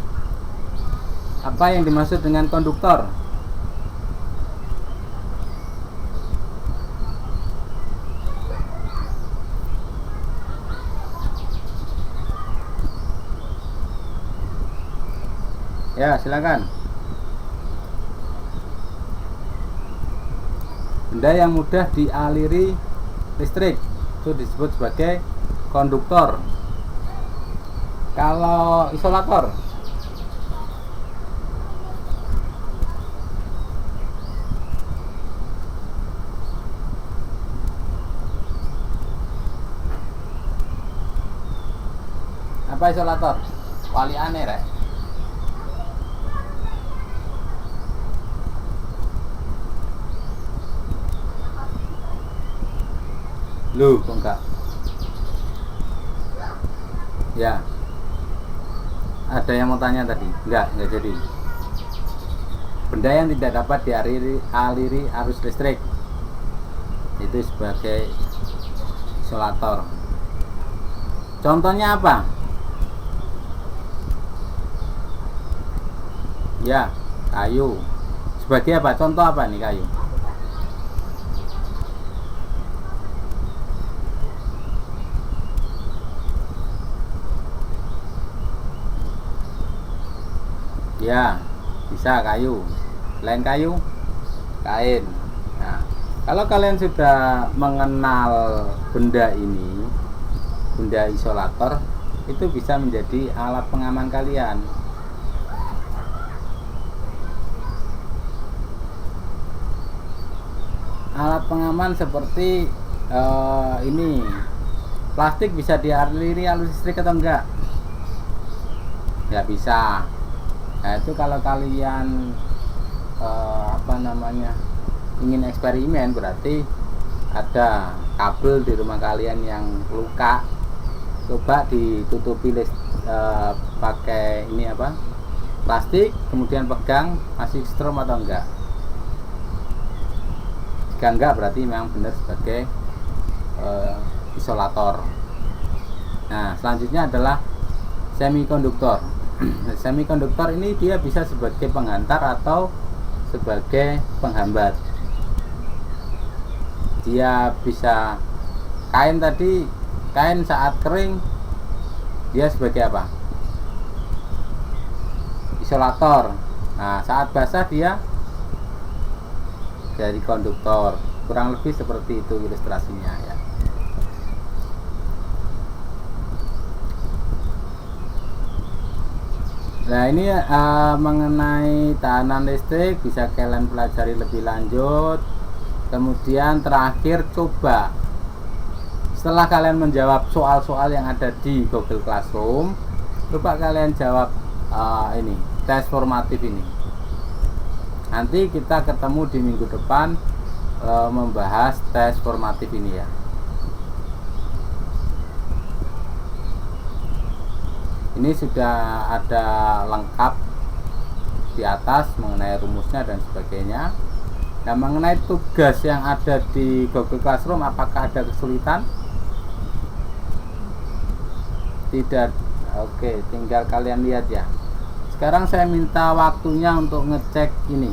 [SPEAKER 1] Apa yang dimaksud dengan konduktor? Ya, silakan. Benda yang mudah dialiri listrik itu disebut sebagai konduktor. Kalau isolator, apa isolator? Wali aneh, rek. Lu kok enggak? Ya. Ada yang mau tanya tadi? Enggak jadi. Benda yang tidak dapat dialiri arus listrik itu sebagai isolator. Contohnya apa? Ya, kayu. Sebagai apa? Contoh apa nih kayu? Ya, bisa kayu. Selain kayu, kain. Nah, kalau kalian sudah mengenal benda ini, benda isolator, itu bisa menjadi alat pengaman kalian. Alat pengaman seperti ini. Plastik bisa dialiri arus listrik atau enggak? Ya bisa. Nah, itu kalau kalian ingin eksperimen, berarti ada kabel di rumah kalian yang luka, coba ditutupi pakai ini plastik, kemudian pegang, masih strom atau enggak. Jika enggak, berarti memang benar sebagai isolator. Nah, selanjutnya adalah semikonduktor. Semikonduktor ini dia bisa sebagai penghantar atau sebagai penghambat. Dia bisa kain saat kering dia sebagai apa? Isolator. Nah, saat basah dia jadi konduktor. Kurang lebih seperti itu ilustrasinya ya. Nah, ini mengenai tahanan listrik bisa kalian pelajari lebih lanjut. Kemudian terakhir, coba setelah kalian menjawab soal-soal yang ada di Google Classroom, coba kalian jawab ini tes formatif ini. Nanti kita ketemu di minggu depan membahas tes formatif ini ya. Ini sudah ada lengkap di atas mengenai rumusnya dan sebagainya. Nah, mengenai tugas yang ada di Google Classroom, apakah ada kesulitan? Tidak. Oke, tinggal kalian lihat ya. Sekarang saya minta waktunya untuk ngecek ini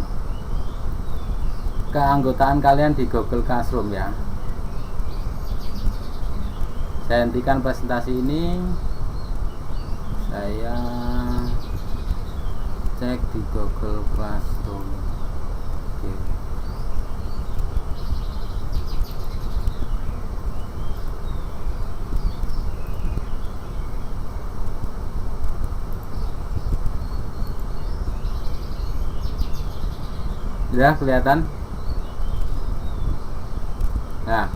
[SPEAKER 1] keanggotaan kalian di Google Classroom ya. Saya hentikan presentasi ini. Saya cek di Google Classroom. Oke. Sudah kelihatan? Nah,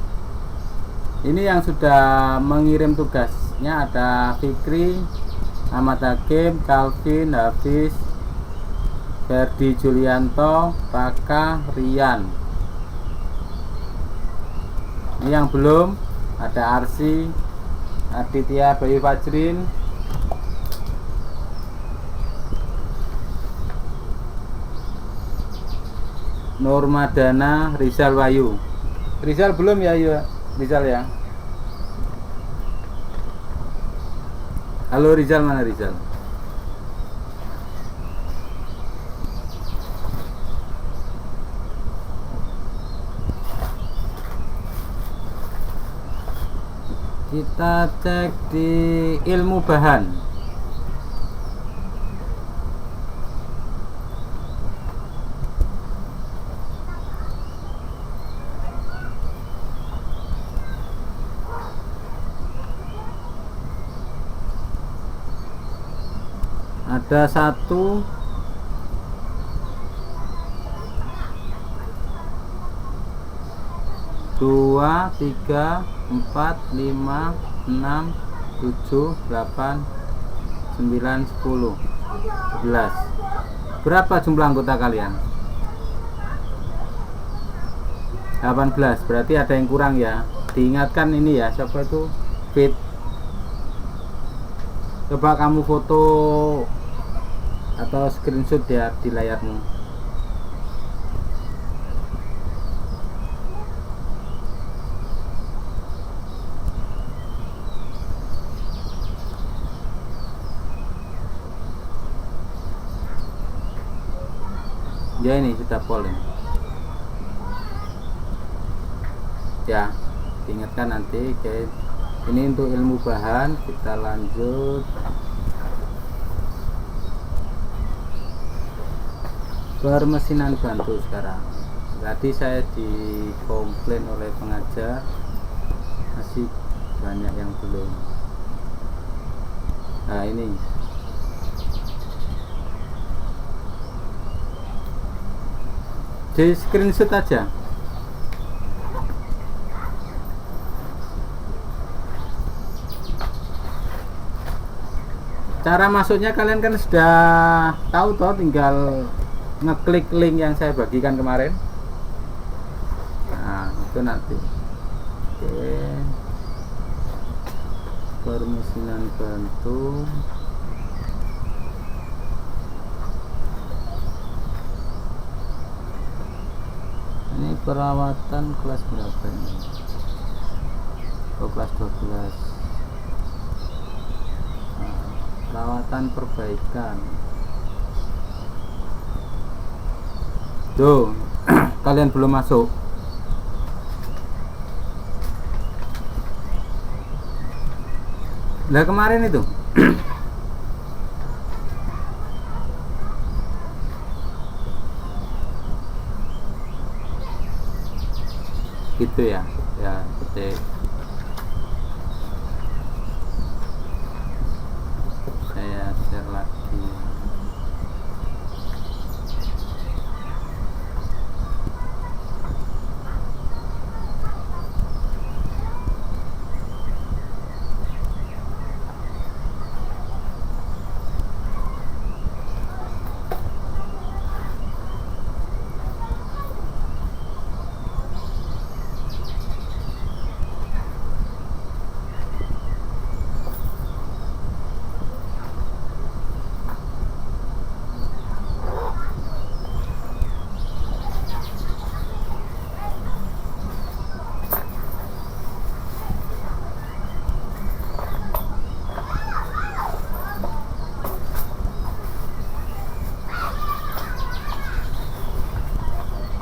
[SPEAKER 1] ini yang sudah mengirim tugasnya ada Fikri, Ahmad Hakim, Calvin, Hafiz, Ferdi Julianto, Paka, Rian. Ini yang belum, ada Arsi, Aditya Bayu Fajrin, Nurmadana, Rizal Wayu. Rizal belum ya, Rizal ya. Halo Rizal, mana Rizal? Kita cek di ilmu bahan. Ada 1, 2, 3, 4, 5, 6, 7, 8, 9, 10, 11. Berapa jumlah anggota kalian? 18. Berarti ada yang kurang ya. Diingatkan ini ya, siapa itu? Fit. Coba kamu foto atau screenshot ya di layarmu. Ya ini sudah full ini. Ya, diingatkan nanti guys. Ini untuk ilmu bahan. Kita lanjut permesinan bantu sekarang. Tadi saya dikomplain oleh pengajar masih banyak yang belum. Nah ini di screenshot aja. Cara masuknya kalian kan sudah tahu toh, tinggal ngeklik link yang saya bagikan kemarin. Nah itu nanti. Oke, permesinan bantu. Ini perawatan kelas berapa ini? Oh, kelas 12. Nah, perawatan perbaikan. Tuh, kalian belum masuk. Lah kemarin itu gitu ya, ya ketik. Saya share lagi.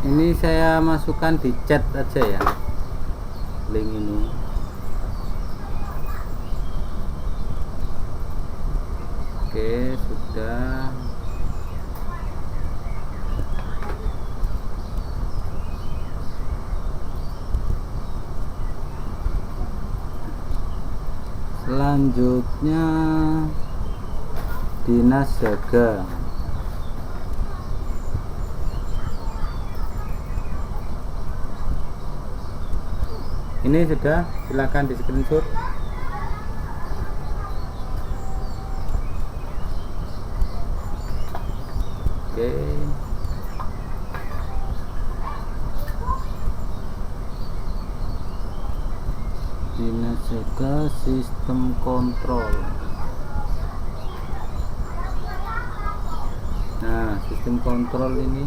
[SPEAKER 1] Ini saya masukkan di chat aja ya, link ini. Oke, sudah. Selanjutnya dinas jaga. Ini sudah, silakan di screenshot. Oke. ke sistem kontrol. Nah, sistem kontrol ini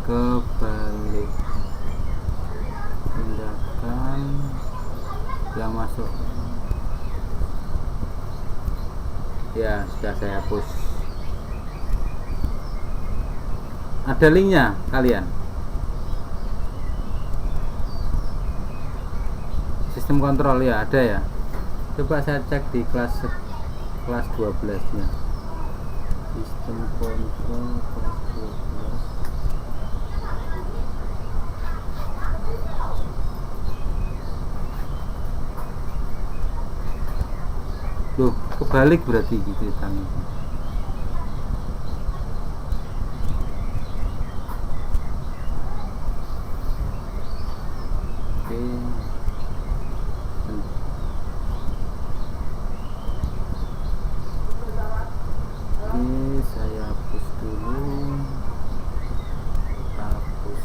[SPEAKER 1] kebalik, tindakan yang masuk. Ya, sudah saya hapus. Ada linknya kalian? Sistem kontrol ya, ada ya. Coba saya cek di kelas 12 nya. Sistem kontrol kelas 12. Loh, kebalik berarti gitu ceritanya. Oke. Oke, saya hapus dulu. Hapus.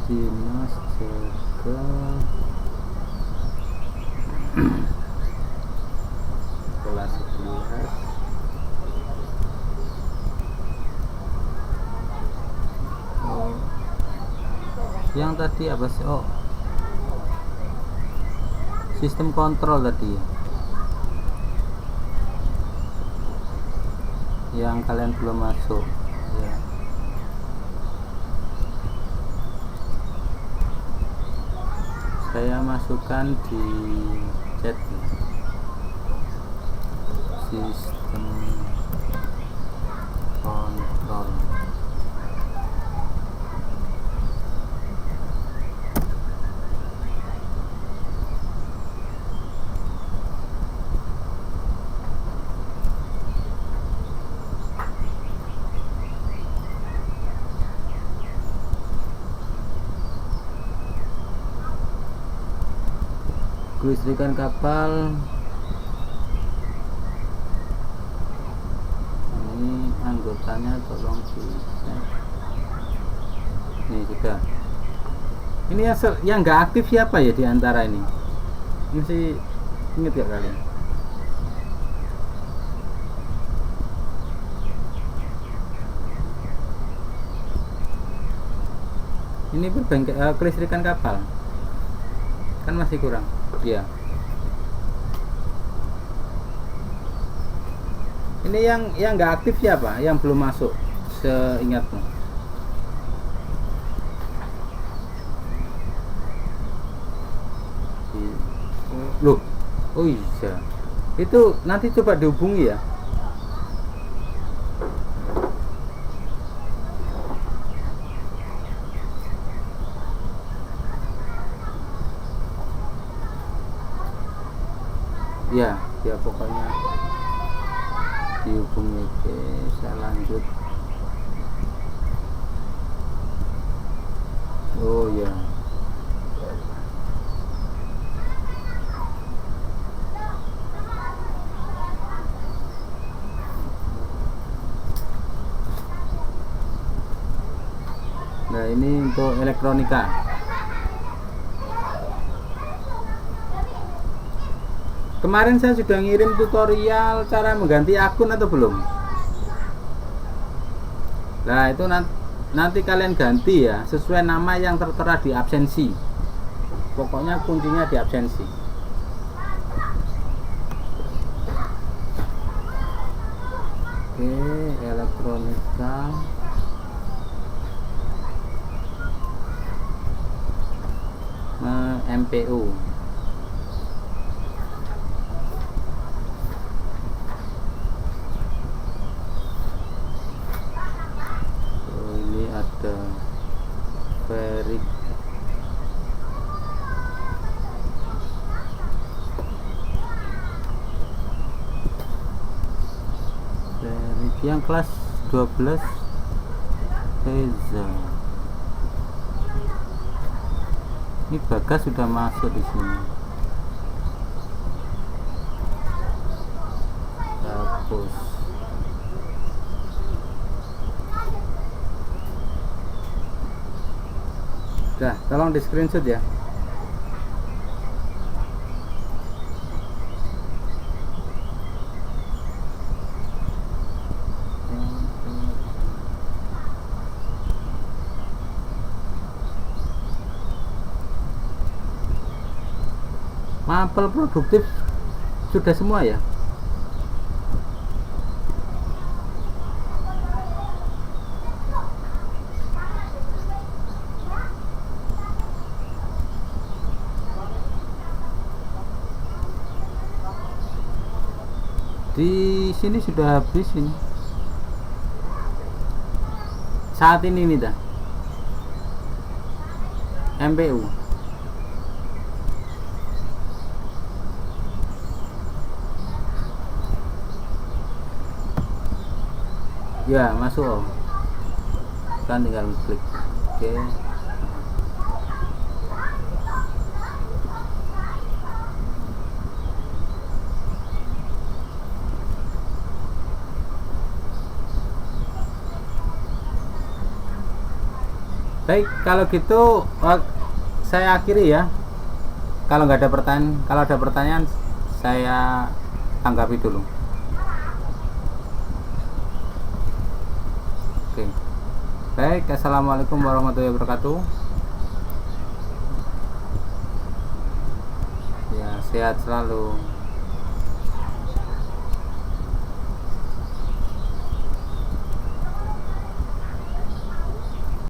[SPEAKER 1] Dinas jaga kelas 11. Oh, yang tadi apa sih? Oh, sistem kontrol tadi yang kalian belum masuk ya. Saya masukkan di chat sistem kontrol. Kelistrikan kapal ini anggotanya tolong dicek. Ini sudah. Ini yang nggak aktif siapa ya di antara ini? Masih ingat gak kalian? Ini pun kelistrikan kapal kan masih kurang. Ya. Ini yang nggak aktif siapa? Yang belum masuk seingatmu? Loh, oh iya. Itu nanti coba dihubungi ya. Ya pokoknya dihubungi. Oke, saya lanjut. Oh ya, nah ini untuk elektronika. Kemarin saya sudah ngirim tutorial cara mengganti akun atau belum? Nah itu nanti kalian ganti ya sesuai nama yang tertera di absensi. Pokoknya kuncinya di absensi. Oke, elektronika. MPU. Ada Ferik, yang kelas 12 Reza. Ini Bagas sudah masuk di sini. hapus. Udah, tolong di screenshot ya. Mapel produktif sudah semua ya? Di sini sudah habis ini. Saat ini nih dah. MPU. Ya, masuk Om. Kan tinggal klik. Oke. Baik, kalau gitu saya akhiri ya. Kalau nggak ada pertanyaan, kalau ada pertanyaan saya tanggapi dulu. Oke. Baik, assalamualaikum warahmatullahi wabarakatuh. Ya, sehat selalu.